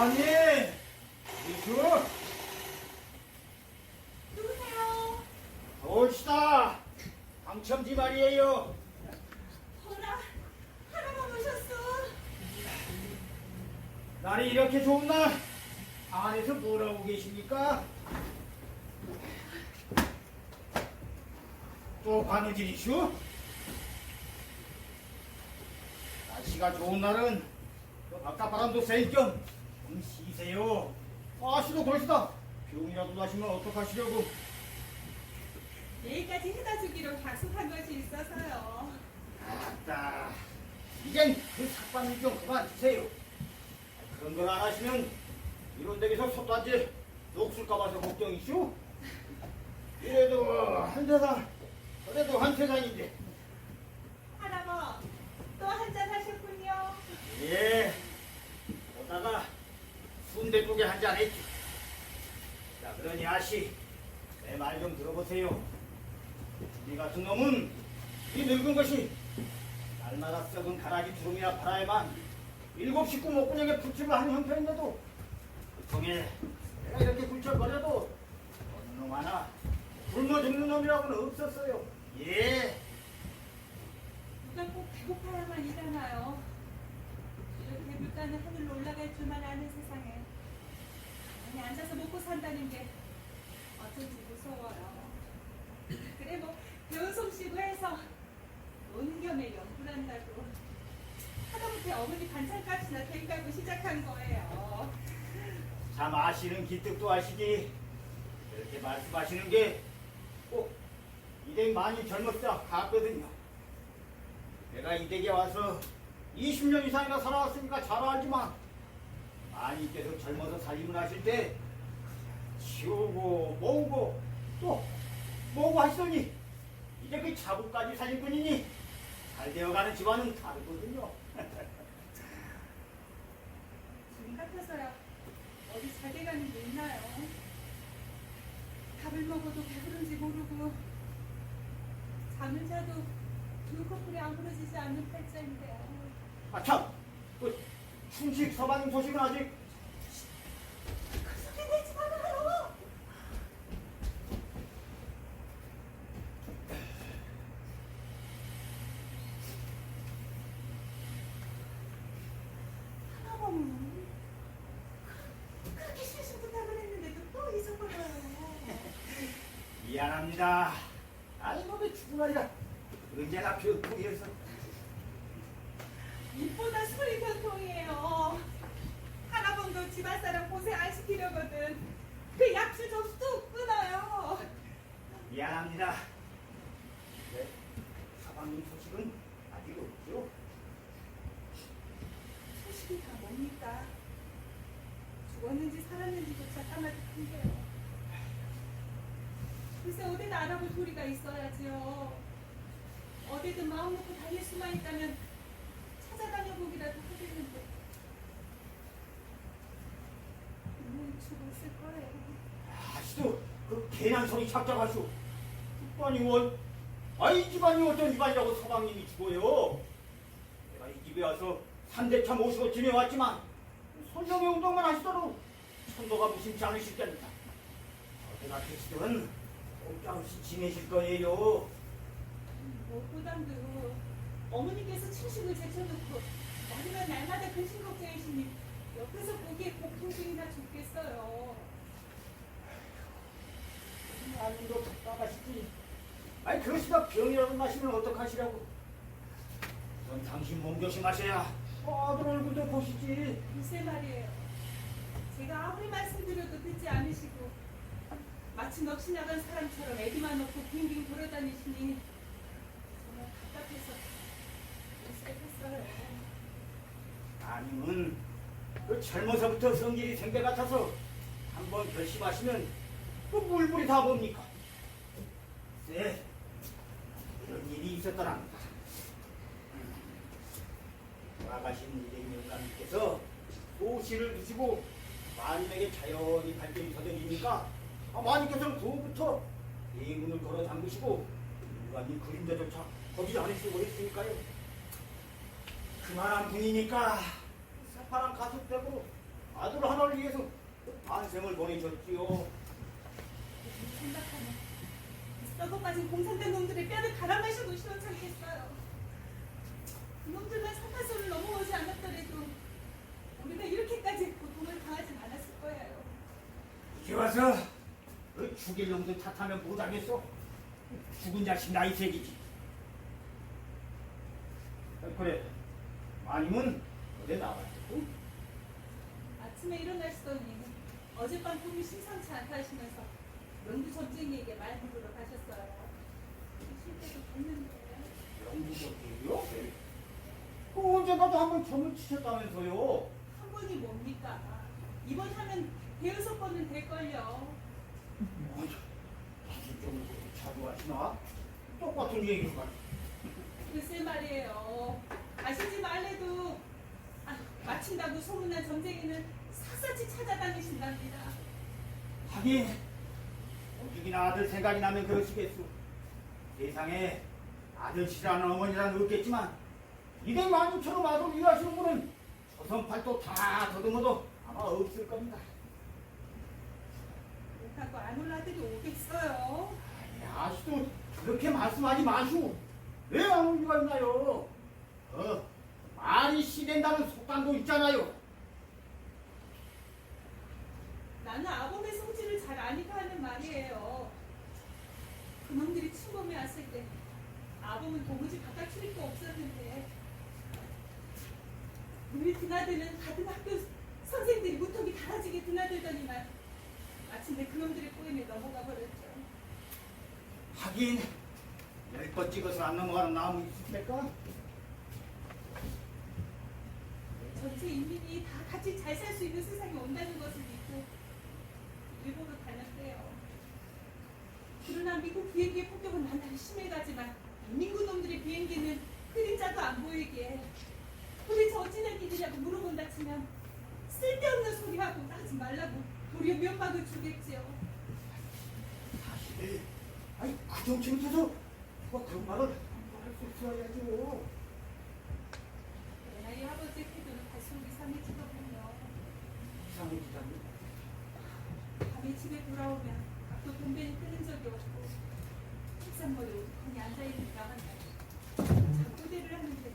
아니, 이수, 누구세요? 옳시다. 당첨지 말이에요. 어라, 하나만 오셨어. 날이 이렇게 좋은 날 안에서 뭘 하고 계십니까? 또 바느질이슈? 날씨가 좋은 날은 또 바깥바람도 쐴 겸 좀 쉬세요. 아씨도 그러시다. 병이라도 나시면 어떡하시려고. 내일까지 해다 주기로 약속한 것이 있어서요. 아따, 이젠 그 삭발일 좀 그만 주세요. 그런 걸 안 하시면 이런 데에서 솥단지 녹슬까 봐서 걱정이슈? 이래도 한 세상, 그래도 한 세상인데. 할아버, 또 한잔 하셨군요. 예, 오다가 순댓국에 한잔 했죠. 자, 그러니 아씨, 내 말 좀 들어보세요. 우리 같은 놈은 이 늙은 것이 날마다 썩은 가라지 두rum이나 팔아야만 7 식구 목구멍에 부침을 하는 형편인데도 그 통에 내가 이렇게 굴쩍거려도 어느 놈 하나 굶어 죽는 놈이라고는 없었어요. 예. 누가 꼭 배고파야만 일하나요? 이렇게 물가는 하늘로 올라갈 줄만 아는 세상에 아니 앉아서 먹고 산다는 게 어쩐지 무서워요. 그래 뭐 배운 솜씨고 해서 노는 겸에 연구를 한다고 하다못해 어머니 반찬값이나 댕가고 시작한 거예요. 참 아시는 기특도 아시지. 그렇게 말씀하시는 게 꼭 이댁 많이 젊었다 같거든요. 내가 이 댁에 와서 20년 이상이나 살아왔으니까 잘 알지만 마님께서 젊어서 살림을 하실 때 치우고 모으고 또 모으고 하시더니 이제 그 자국까지 살릴 뿐이니 잘 되어가는 집안은 다르거든요. 지금 같아서야 어디 잘 돼가는 게 있나요? 밥을 먹어도 배부른지 모르고 잠을 자도 두 커플이 아무러지지 않는 팔자인데요. 아 참, 그 춘식 서방님 소식은 아직. 그 소리 내지 말아요. 하나범은 그렇게 실수 부탁을 했는데도 또 잊어버려요. 미안합니다. 아니 놈의 죽으라리라. 언제나 벽국이어서. 입보다 소리 변통이에요. 할아버지도 집안사람 고생 안 시키려거든. 그 약주 좀 뚝 끊어요. 미안합니다. 네, 사방님 소식은 아직 없죠? 소식이 다 뭡니까? 죽었는지 살았는지조차 까마득한데요. 글쎄 어디나 알아볼 소리가 있어야지요. 어디든 마음 놓고 달릴 수만 있다면 찾아다녀보기라도 하겠는데 분명히 죽었을 거예요. 아시도 그 개난 소리 착잡하시오. 아니 원, 아이 집안이 어떤 집안이라고 서방님이 죽어요. 내가 이 집에 와서 3대차 모시고 지내왔지만 손정의 운동만 하시더라도 천도가 무심치 않으실 겁니다. 어디나 계시든 꼼짝없이 지내실 거예요. 무엇보다도 어머니께서 춘식을 제쳐놓고 어디만 날마다 근심 걱정이시니 옆에서 보기에 고통중이나 좋겠어요. 아님도 답답하시지. 아니 그러시다 병이라도 나시면 어떡하시라고. 그럼 당신 몸 조심하셔야 아들 얼굴도 보시지. 글쎄 말이에요. 제가 아무리 말씀드려도 듣지 않으시고 마치 넋이 나간 사람처럼 애기만 놓고 빙빙 돌아다니시니 정말 답답해서 못살겠어요. 아님은 그 젊어서부터 성질이 생배 같아서 한번 결심하시면 그 물불이 다 뭡니까? 글쎄 이런 일이 있었더랍니다. 돌아가신 이대 영감님께서 소시를 두시고 마님에게 자연히 발길이 서더니니까 마님께서는 그부터 예문을 걸어 잠그시고 일관님 그림자조차 거기 않으시고 그랬으니까요. 그만한 분이니까 새파란 가슴 떼고 아들 하나를 위해서 반생을 보내셨지요. 생각하면 썩어 빠진 공산당 놈들의 뼈를 갈아 마셔 놓으시면 않겠어요. 그놈들만 사파소를 넘어오지 않았더라도 우리가 이렇게까지 고통을 당하진 않았을 거예요. 이제 와서 그 죽일 놈들 탓하면 못하겠어. 죽은 자식 나이 새기지. 그래, 마님은 어제 나왔고 아침에 일어나시더니 어젯밤 꿈이 심상치 않다 하시면서 명두 점쟁이에게 말 부르러 가셨어요. 쉴 때도 봤는데 영구적이요? 그 언제 가도 한번 점을 치셨다면서요? 한 번이 뭡니까? 이번 하면 대여섯 번은 될걸요. 좀 자주 하시나? 똑같은 얘기를 가. 글쎄 말이에요. 아시지 말래도 마친다고 소문난 점쟁이는 샅샅이 찾아다니신답니다. 하긴 오죽이나 아들 생각이 나면 그러시겠소. 세상에 아들 싫어하는 어머니란 없겠지만 이대 마님처럼 아들 위하시는 분은 조선팔도 다 더듬어도 아마 없을 겁니다. 못하고 안 올 아들이 오겠어요. 아시도 그렇게 말씀하지 마시오. 왜 안 올 리가 있나요? 말이 씨된다는 속담도 있잖아요. 나는 아범의 성질을 잘 아니까 하는 말이에요. 그놈들이 침범해 왔을 때 아범은 도무지 바깥 출입도 없었는데 우리 드나드는 같은 학교 선생들이 무턱이 달아지게 드나들더니만 마침내 그놈들의 꼬임에 넘어가 버렸죠. 하긴 10번 찍어서 안 넘어가는 나무 있을까? 전체 인민이 다 같이 잘 살 수 있는 세상이 온다는 것을 믿고 일본으로 다녔대요. 그러나 미국 비행기의 폭격은 나날이 심해가지만 인민군 놈들의 비행기는 그림자도 안 보이게 도대체 어찌된 일이냐고 물어본다 치면 쓸데없는 소리하고 하지 말라고 도리어 면박을 주겠지요. 사실 아니 그 정치부터서 누가 그런 말을 할 수 있어야죠. 내 나이 아버지의 태도는 갈수록 이상해지더군요. 이상해지다니. 밤에 집에 돌아오면 밥도 동변이 끓는 적이 없고 책상머리 오두커니 앉아있는 나만 작고대를 하는데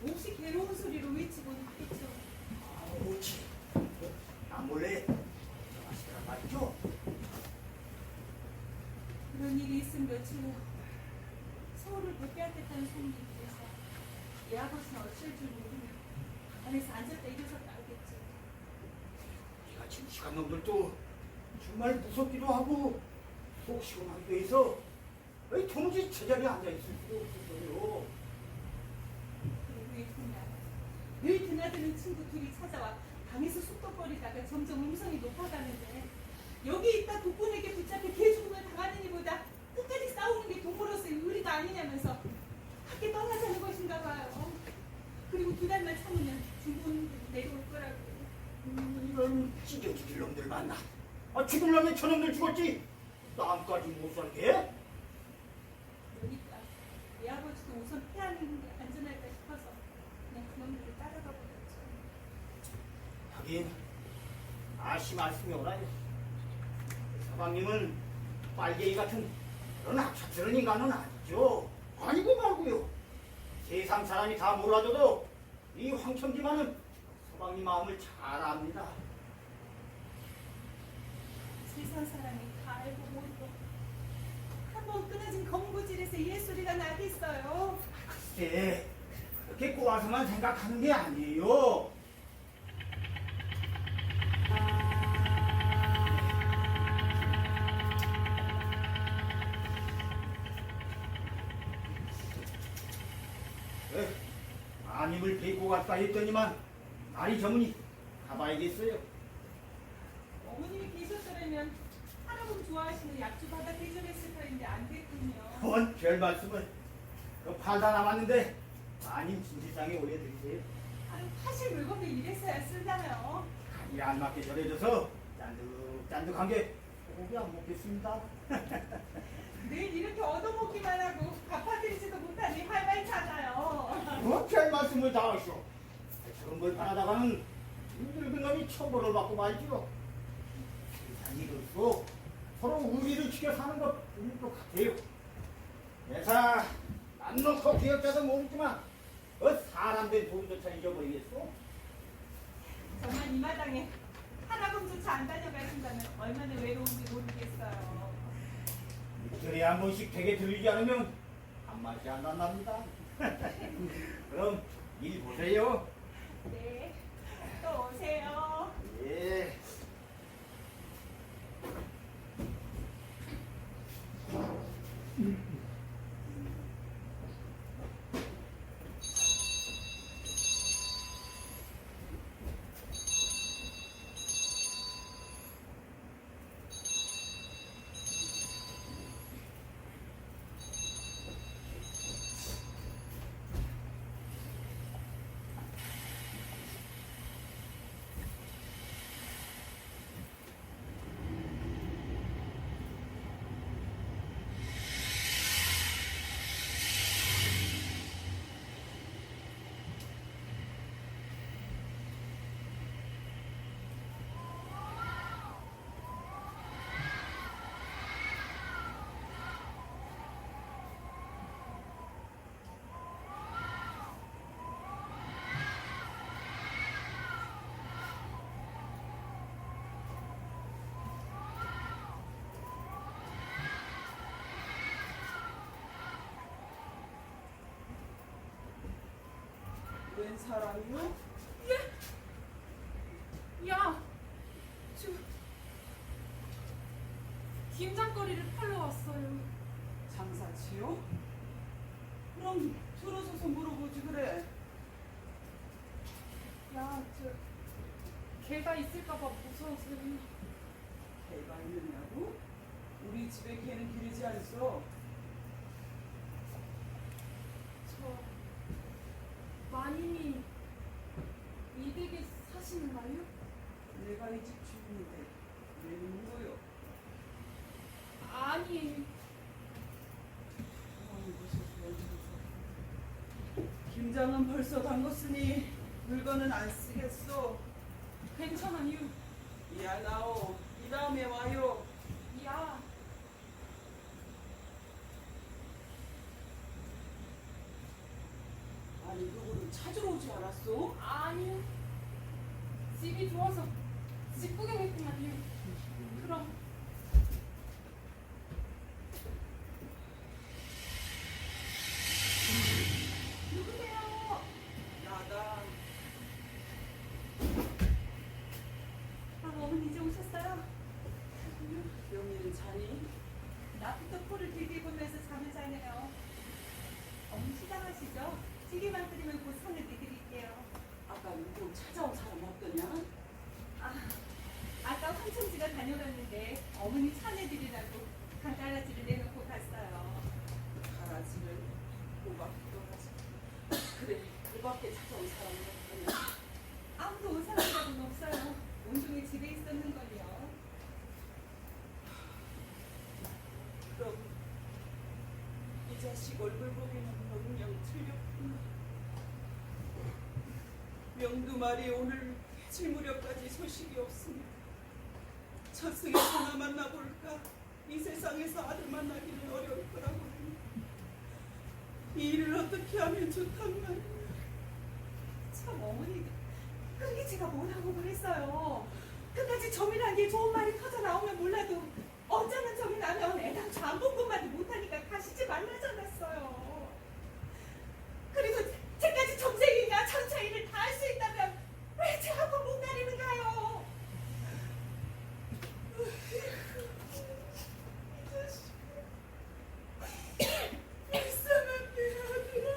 몹시 괴로운 소리로 외치곤 하겠죠. 옳지. 나 몰래 정하시더란 말이죠. 그런 일이 있은 며칠 후 서울을 못 빼앗겠다는 소문이 들려서 이 아버지는 어쩔 줄 모르며 안에서 앉았다 일어섰다 하겠죠. 네가 짐식한 놈들도 정말 무섭기도 하고 속 시원하기도 해서 왜 도무지 제자리에 앉아있을 수가 없었어요. 그리고 이튿날 늘 드나드는 친구 둘이 찾아와 방에서 쑥덕거리다가 점점 음성이 높아가는데 여기 있다 독군에게 붙잡혀 개죽음을 당하는 이보다 끝까지 싸우는 게 동무로서의 의리가 아니냐면서 밖에 떠나자는 것인가 봐요. 그리고 2달만 참으면 중군 내려올 거라고요. 이런 찢어 죽일 놈들 만나. 죽을라면 저놈들 죽었지. 남까지 못 살게. 그러니까 이 아버지도 우선 피하는 게 안전할까 싶어서 그냥 그놈들을 따라가 버렸죠. 하긴 아시 말씀이 오라요. 서방님은 빨갱이 같은 그런 악착스러운 인간은 아니죠. 아니고 말고요. 세상 사람이 다 몰라줘도 이 황천기만은 서방님 마음을 잘 압니다. 세상 사람이 다 알고 모르고 한번 끊어진 검고질에서 예소리가 나겠어요. 글쎄 그렇게 꼬아서만 생각하는 게 아니에요. 마님을 데리고 갈까 했더니만 날이 저무니 가봐야겠어요. 어머님이 계셨더라면 할아버지 좋아하시는 약주 받아 대접했을 터인데 안 됐군요. 뭔 별 말씀을. 그 팔다 남았는데 마님 진실상에 올려드리세요. 아유, 파실 물건도 이래서야 쓰잖아요. 간이 안 맞게 절여져서 짠득짠득한 게 고기 안 먹겠습니다. 늘 이렇게 얻어먹기만 하고 갚아드리지도 못하니 활발찮아요. 뭔 별 말씀을 다 하시오. 저런 걸 바라다가는 늙은 놈이 처벌을 받고 말지요. 세상이로서 서로 우리를 지켜 사는 것뿐인 것 같아요. 대사, 난 놓고 기억자도 모르지만 사람 된 돈조차 잊어버리겠어? 정말 이 마당에 하나금조차 안 다녀가신다면 얼마나 외로운지 모르겠어요. 이틀에 한 번씩 댁에 들리지 않으면 밥맛이 안 난답니다. 그럼 일 보세요. 네, 또 오세요. 예. 웬 사람이요? 야, 저 김장거리를 팔러 왔어요. 장사치요? 그럼 들어서서 물어보지 그래. 야, 저 개가 있을까봐 무서워서요. 개가 있느냐고? 우리 집에 개는 기르지 않소. 저 마님이 이 댁에 사시는가요? 내가 이 집 주인인데 왜 묻는 거요? 아니, 김장은 벌써 담궜으니 물건은 안 쓰겠소. 괜찮아요. 이야 나오. 이 다음에 와요. 야, 아니 누구를 찾으러 오지 않았소? 아니요. 집이 좋아서 집 구경했구만요. 그럼 누구세요? 나다. 어머니 이제 오셨어요? 명일은 자니? 낮부터 코를 길게 보면서 잠을 자네요. 어머니 시장하시죠? 찌개만 끓이면 곧 손을 내드릴게요. 아까 누구 찾아온 사람 없더냐? 아까 황천지가 다녀갔는데 어머니 차내드리라고 강가라지를 내놓고 갔어요. 가라지를 꼬박도 하지. 그래 그밖에 찾아온 사람은 없더냐? 아무도 온 사람이라고는 없어요. 온종일 집에 있었는걸요. 그럼 이 자식 얼굴 보기는 명령 틀렸구나. 명두 말이 오늘 해질 무렵까지 소식이 없습니다. 저승에 전화 만나볼까? 이 세상에서 아들 만나기는 어려울 거라고 하니 이 일을 어떻게 하면 좋단 말이야. 참 어머니 그게 제가 뭐라고 그랬어요. 그까지 점이란 게 좋은 말이 터져 나오면 몰라도 언짢은 점이 나면 애당초 안 본 것만도 못하니까 가시지 말라지 않았어요. 그리고 제까지 점쟁이나 전차 일을 다 할 수 있다면 왜 제 한 번 못 가리는가요? 불쌍한 내 아들아.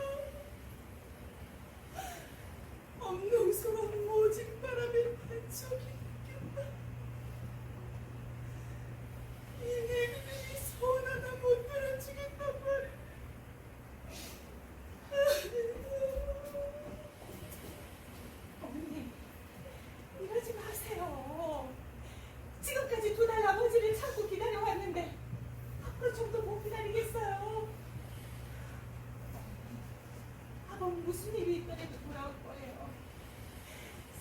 엄농스러운 모진 바람에 반쪽이 느꼈다. 이 애들이 손 하나 못 들어주겠단 말이야. 어머님 이러지 마세요. 지금까지 두 달 아버지를 참고 기다려왔는데 앞으로 좀 더 못 기다리겠어요. 아버님 무슨 일이 있더라도 돌아올 거예요.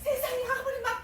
세상이 아무리 막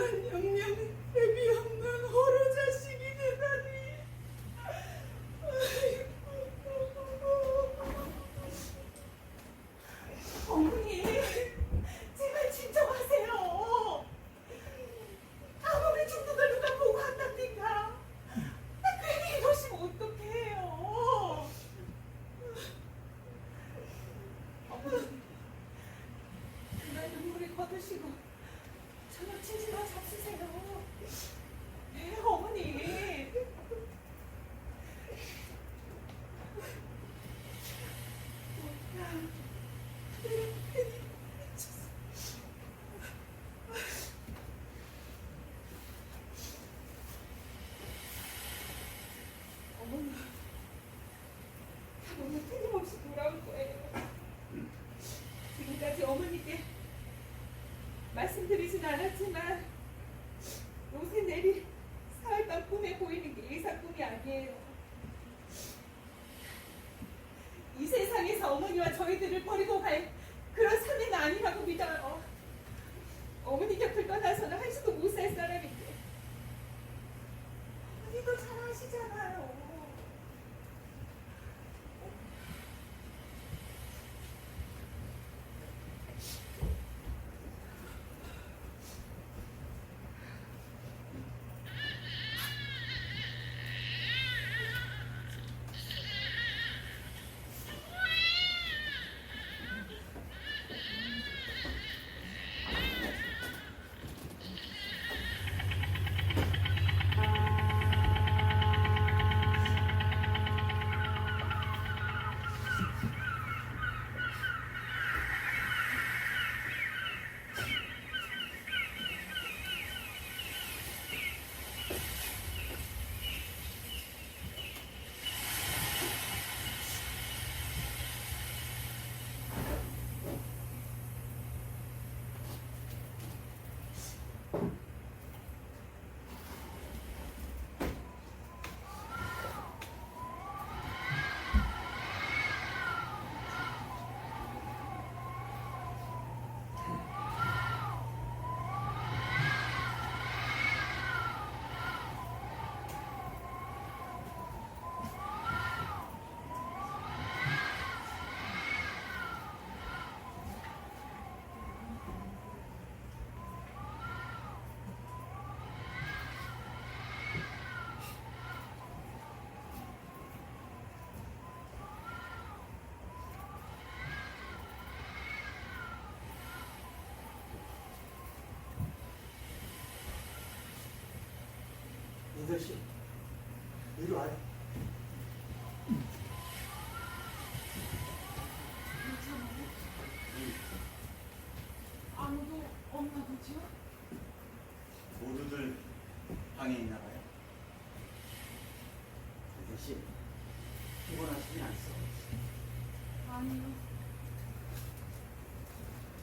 영영 애비 없는 호로 자식이 되다니. 아이고. 어머니, 제발 진정하세요. 아무리 죽는 걸 누가 보고 한답니까? 괜히 이러시면 어떡해요? 어머니, 그날 눈물을 거두시고 저녁 진실로 잡수세요. 네, 어머니. 어머니, 오늘 틀림없이 돌아올 거예요. 지금까지 어머니께 말씀드리진 않았지만 요새 내리 사흘간 꿈에 보이는 게 예사 꿈이 아니에요. 이 세상에서 어머니와 저희들을 버리고 갈 그런 삶은 아니라고 믿어요. 어머니 곁을 떠나서는 한시도 못 살 사람인데 어머니도 잘 아시잖아요. 민선 씨, 이리 와요. 괜찮아요? 아무도 없나 보지요? 모두들 방에 있나 봐요. 민선 씨, 피곤하시진 않소? 아니요.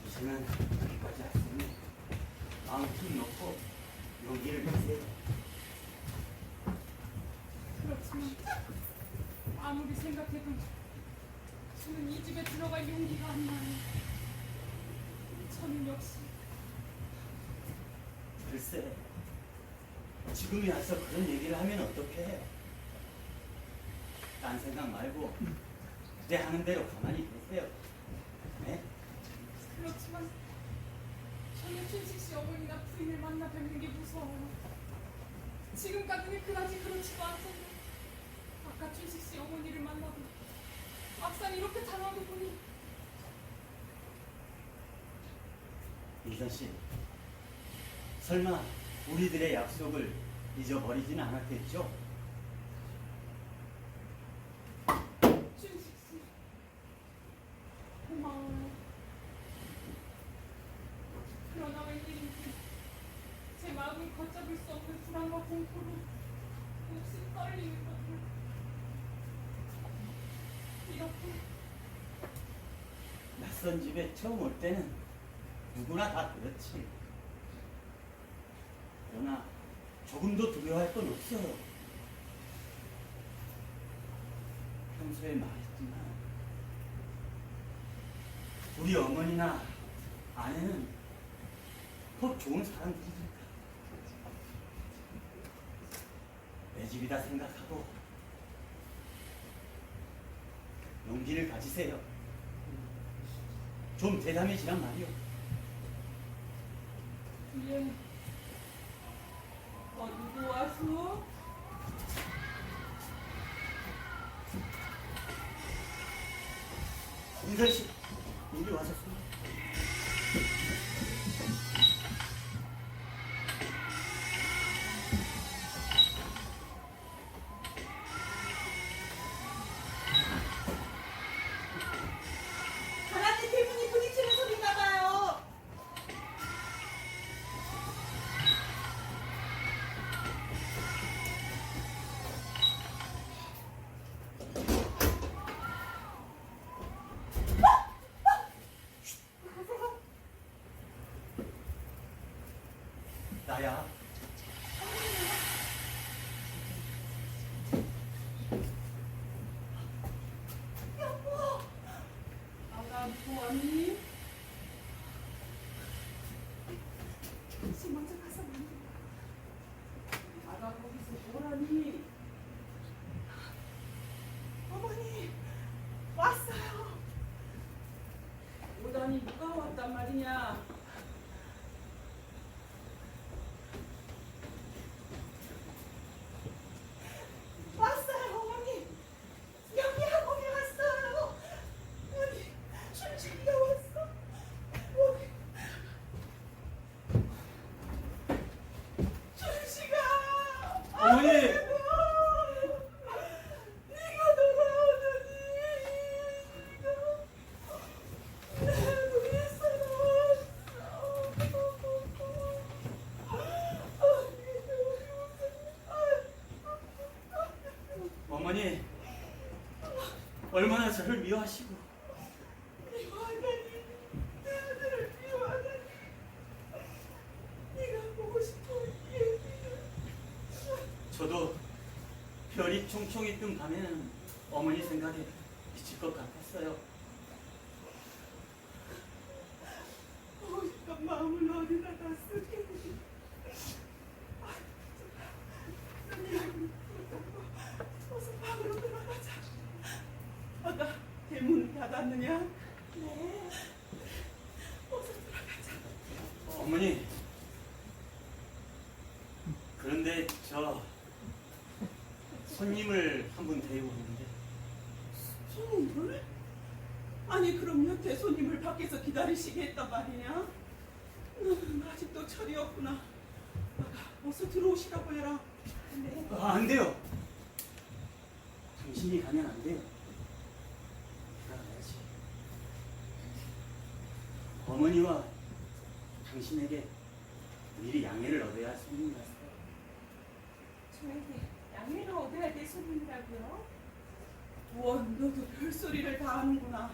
이제는 여기까지 왔으니 마음 툭 놓고 용기를 내세요. 그렇지만 아무리 생각해도 저는 이 집에 들어갈 용기가 안 나요. 저는 역시 글쎄, 지금이 와서 그런 얘기를 하면 어떡해? 딴 생각 말고 내 하는 대로 가만히 계세요. 네? 그렇지만 저는 춘식 씨 어머니나 부인을 만나 뵙는 게 무서워요. 지금까지는 그다지 그렇지도 않던데 아까 춘식 씨 어머니를 만나고 막상 이렇게 당하고 보니 민선 씨, 설마 우리들의 약속을 잊어버리진 않았겠죠? 춘식 씨 고마워요. 그러나 웬일인지 제 마음을 걷잡을 수 없는 불안과 공포로 몹시 떨리는 것을 이렇게 낯선 집에 처음 올 때는 누구나 다 그렇지. 그러나 조금도 두려워할 건 없어. 평소에 말했지만 우리 어머니나 아내는 더 좋은 사람들이니까. 내 집이다 생각하고 용기를 가지세요. 좀 대담해지란 말이오. 예. 누구 와수? 인선씨, 여기 와셨습니다. 바람에 대문이 부딪히는 소리가 봐요. 나야. 아가 뭐하니? 당신 먼저 가서 만나. 아가 거기서 뭐하니? 어머니 왔어요. 오다니 누가 왔단 말이냐? 왔어요 어머니. 여기 학원에 왔어요. 어머니 춘식이가 왔어. 어머니. 춘식아. 어머니! 네가 돌아오더니 내가 위해서 어머니, 얼마나 저를 미워하시고 미워하다니 너희들을 미워하다니 네가 보고 싶어 이 얘기를. 저도 별이 총총히 뜬 밤에는 어머니 생각에 미칠 것 같았어요. 어디가 마음을 어디다 다 쓰겠니. 어서 방으로 들어가자. 아가 대문 닫았느냐? 네. 어서 들어가자. 어머니, 그런데 저 손님을 한 분 데리고 오는데 손님을? 아니 그럼 여태 손님을 밖에서 기다리시게 했단 말이냐? 너는 아직도 철이 없구나. 아가 어서 들어오시라고 해라. 네. 안 돼요. 당신이 가면 안 돼요. 내가 가야지. 어머니와 당신에게 미리 양해를 얻어야 할 손님이라서요. 저에게 양해를 얻어야 될 손님이라고요? 원 너도 별소리를 다 하는구나.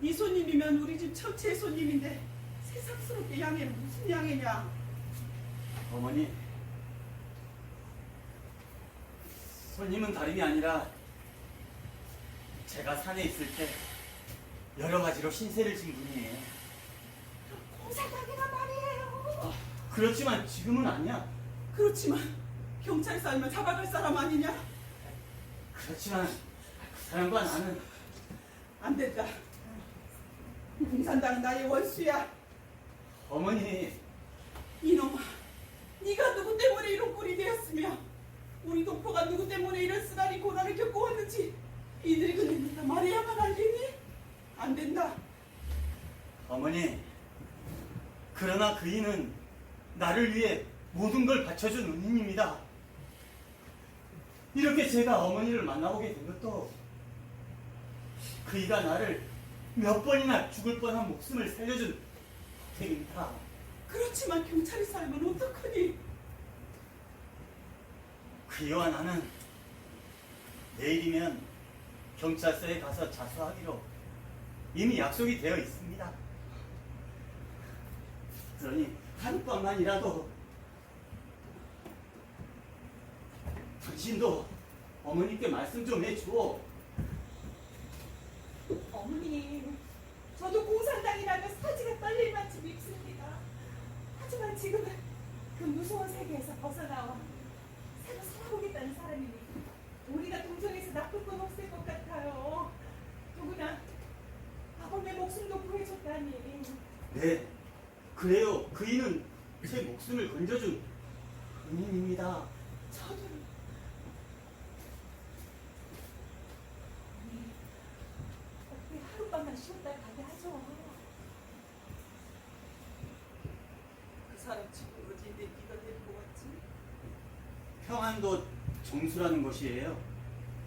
이 손님이면 우리 집 첫째 손님인데 새삼스럽게 양해는 무슨 양해냐? 어머니, 손님은 다름이 아니라 제가 산에 있을 때 여러 가지로 신세를 진 분이에요. 공사장이란 말이에요. 그렇지만 지금은 아니야. 그렇지만 경찰서 알면 잡아갈 사람 아니냐? 그렇지만 그 사람과 나는 안 된다. 공산당은 나의 원수야. 어머니, 이놈아, 네가 누구 때문에 이런 꼴이 되었으며 우리 동포가 누구 때문에 이런 쓰라리 고난을 겪고 왔는지 이들이 근데 네가 말해야만 알겠니? 안 된다. 어머니, 그러나 그 이는 나를 위해 모든 걸 바쳐준 은인입니다. 이렇게 제가 어머니를 만나보게 된 것도 그 이가 나를 몇 번이나 죽을 뻔한 목숨을 살려준 덕택입니다. 그렇지만 경찰이 살면 어떡하니? 그 이와 나는 내일이면 경찰서에 가서 자수하기로 이미 약속이 되어 있습니다. 그러니 하룻밤만이라도 당신도 어머니께 말씀 좀 해주오. 어머니, 저도 공산당이라면 사지가 떨릴 만치 밉습니다. 하지만 지금은 그 무서운 세계에서 벗어나와 새로 살아보기 살겠다는 사람이니 우리가 동정해서 나쁠 건 없을 것 같아요. 더구나 아범의 목숨도 구해줬다니. 네, 그래요. 그이는 제 목숨을 건져준 은인입니다. 저도 어떻게 하룻밤만 쉬었다 가게 하죠. 그 사람 지금 어디인데 네가 데리고 왔지? 평안도 정수라는 것이에요.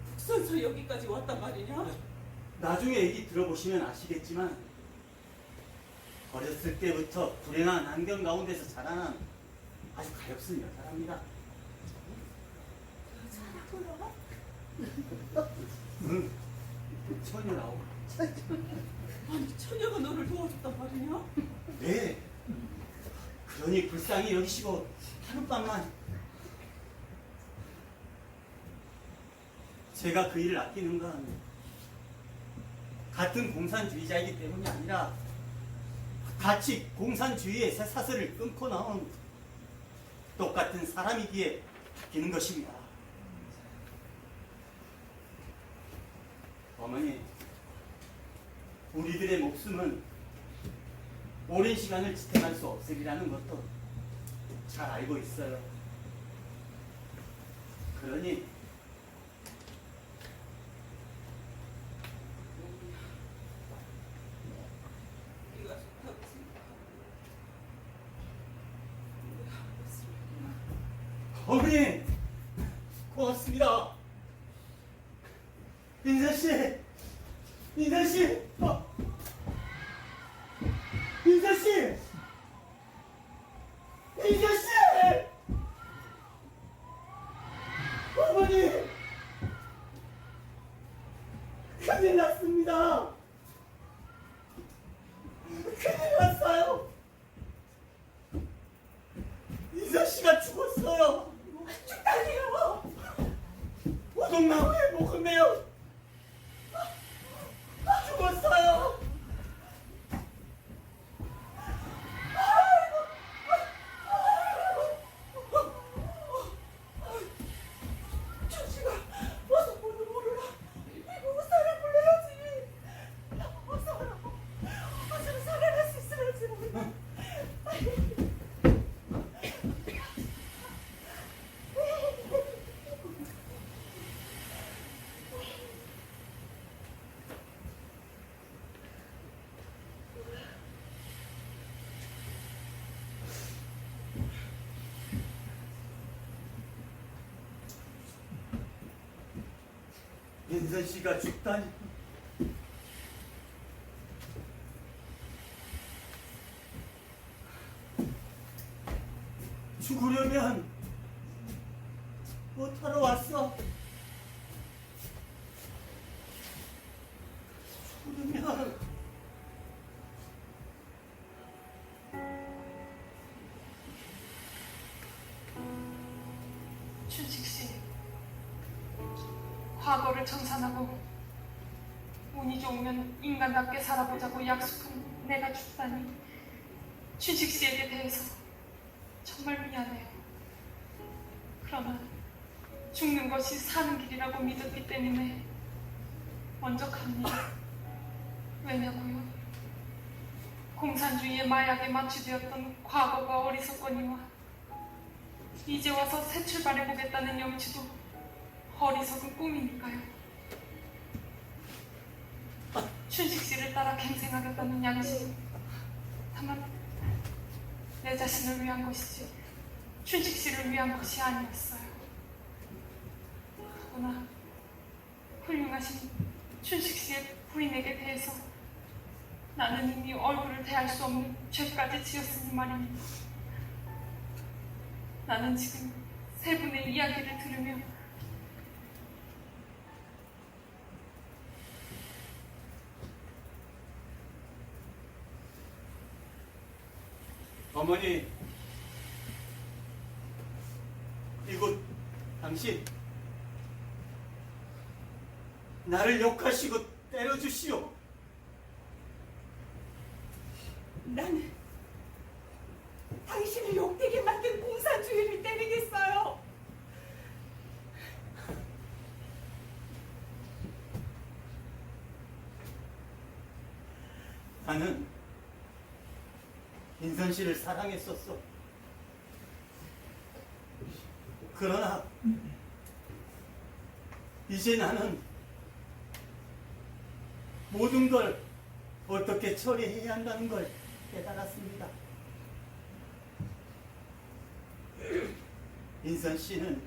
북선서 여기까지 왔단 말이냐? 나중에 얘기 들어보시면 아시겠지만 어렸을 때부터 불행한 환경 가운데서 자라난 아주 가엾은 여자랍니다. 잘하구나. 응, 처녀라고. 아니 처녀가 너를 도와줬단 말이냐? 네, 그러니 불쌍히 여기시고 하룻밤만. 제가 그 일을 아끼는 건 같은 공산주의자이기 때문이 아니라 같이 공산주의의 쇠사슬을 끊고 나온 똑같은 사람이기에 아끼는 것입니다. 어머니, 우리들의 목숨은 오랜 시간을 지탱할 수 없으리라는 것도 잘 알고 있어요. 그러니 네가 좋다고 생각하고 어머니, 고맙습니다. 인사씨, 인사씨, 인사씨, 인사씨, 어머니, 큰일 났습니다. 큰일 났어요. 인사씨가 죽었어요. 축하해요. 오동나무에 목을 매어 죽었어요. 천씨가 어서 보는 모르라. 이거 의사를 불러야지. 어서 와라. 어서 살아날 수 있으라지. 인선씨가 죽다니. 죽으려면 못하러 왔어. 죽으려면 춘식 씨, 과거를 청산하고 운이 좋으면 인간답게 살아보자고 약속한 내가 죽다니 춘식 씨에게 대해서 정말 미안해요. 그러나 죽는 것이 사는 길이라고 믿었기 때문에 먼저 갑니다. 왜냐고요? 공산주의의 마약에 마취되었던 과거가 어리석거니와 이제 와서 새 출발해보겠다는 염치도 어리석은 꿈이니까요. 춘식 씨를 따라 갱생하겠다는 양심, 다만 내 자신을 위한 것이지 춘식 씨를 위한 것이 아니었어요. 그러나 훌륭하신 춘식 씨의 부인에게 대해서 나는 이미 얼굴을 대할 수 없는 죄까지 지었으니 말입니다. 나는 지금 세 분의 이야기를 들으며 어머니, 이곳 당신 나를 욕하시고 때려주시오. 나는 당신을 욕되게 만든 공산주의를 때리겠어요. 나는 인선 씨를 사랑했었어. 그러나 이제 나는 모든 걸 어떻게 처리해야 한다는 걸 깨달았습니다. 인선 씨는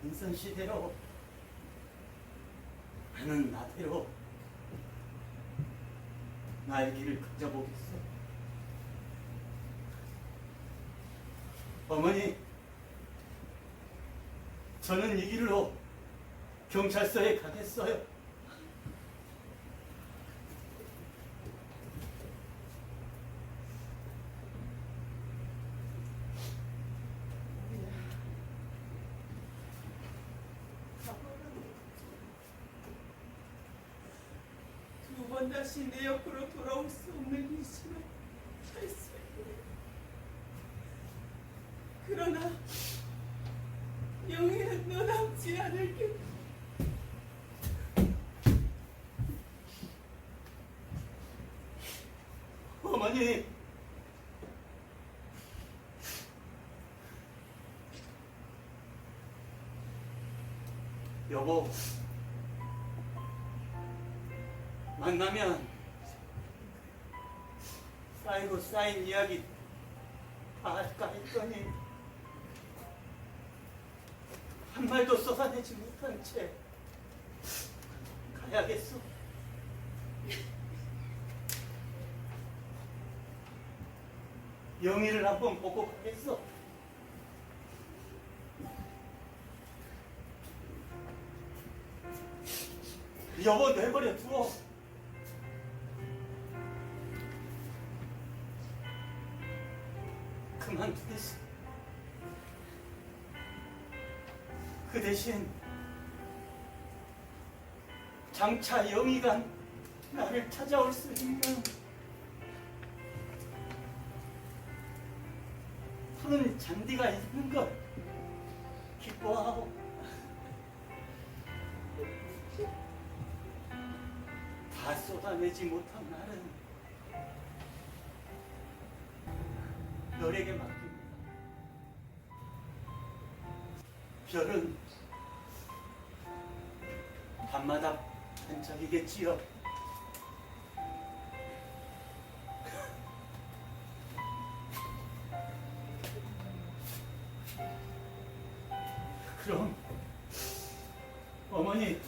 인선 씨대로, 나는 나대로 나의 길을 가져보겠어. 어머니, 저는 이 길로 경찰서에 가겠어요. 두 번 다시 내 옆으로 돌아올 수 없는 이 신을 할수 있네. 그러나 영희는 너답지 않을게. 어머니, 여보, 만나면 쌓이고 쌓인 이야기 다 할까 했더니 한 말도 쏟아내지 못한 채 가야겠어. 영희를 한번 보고 가겠어. 여보, 내버려 두어. 그만두겠어. 그 대신 장차 영희가 나를 찾아올 수 있는 푸른 잔디가 있는 걸 기뻐하고, 다 쏟아내지 못한 날은 너에게 맡깁니다. 별은 밤마다 반짝이겠지요. 그럼 어머니,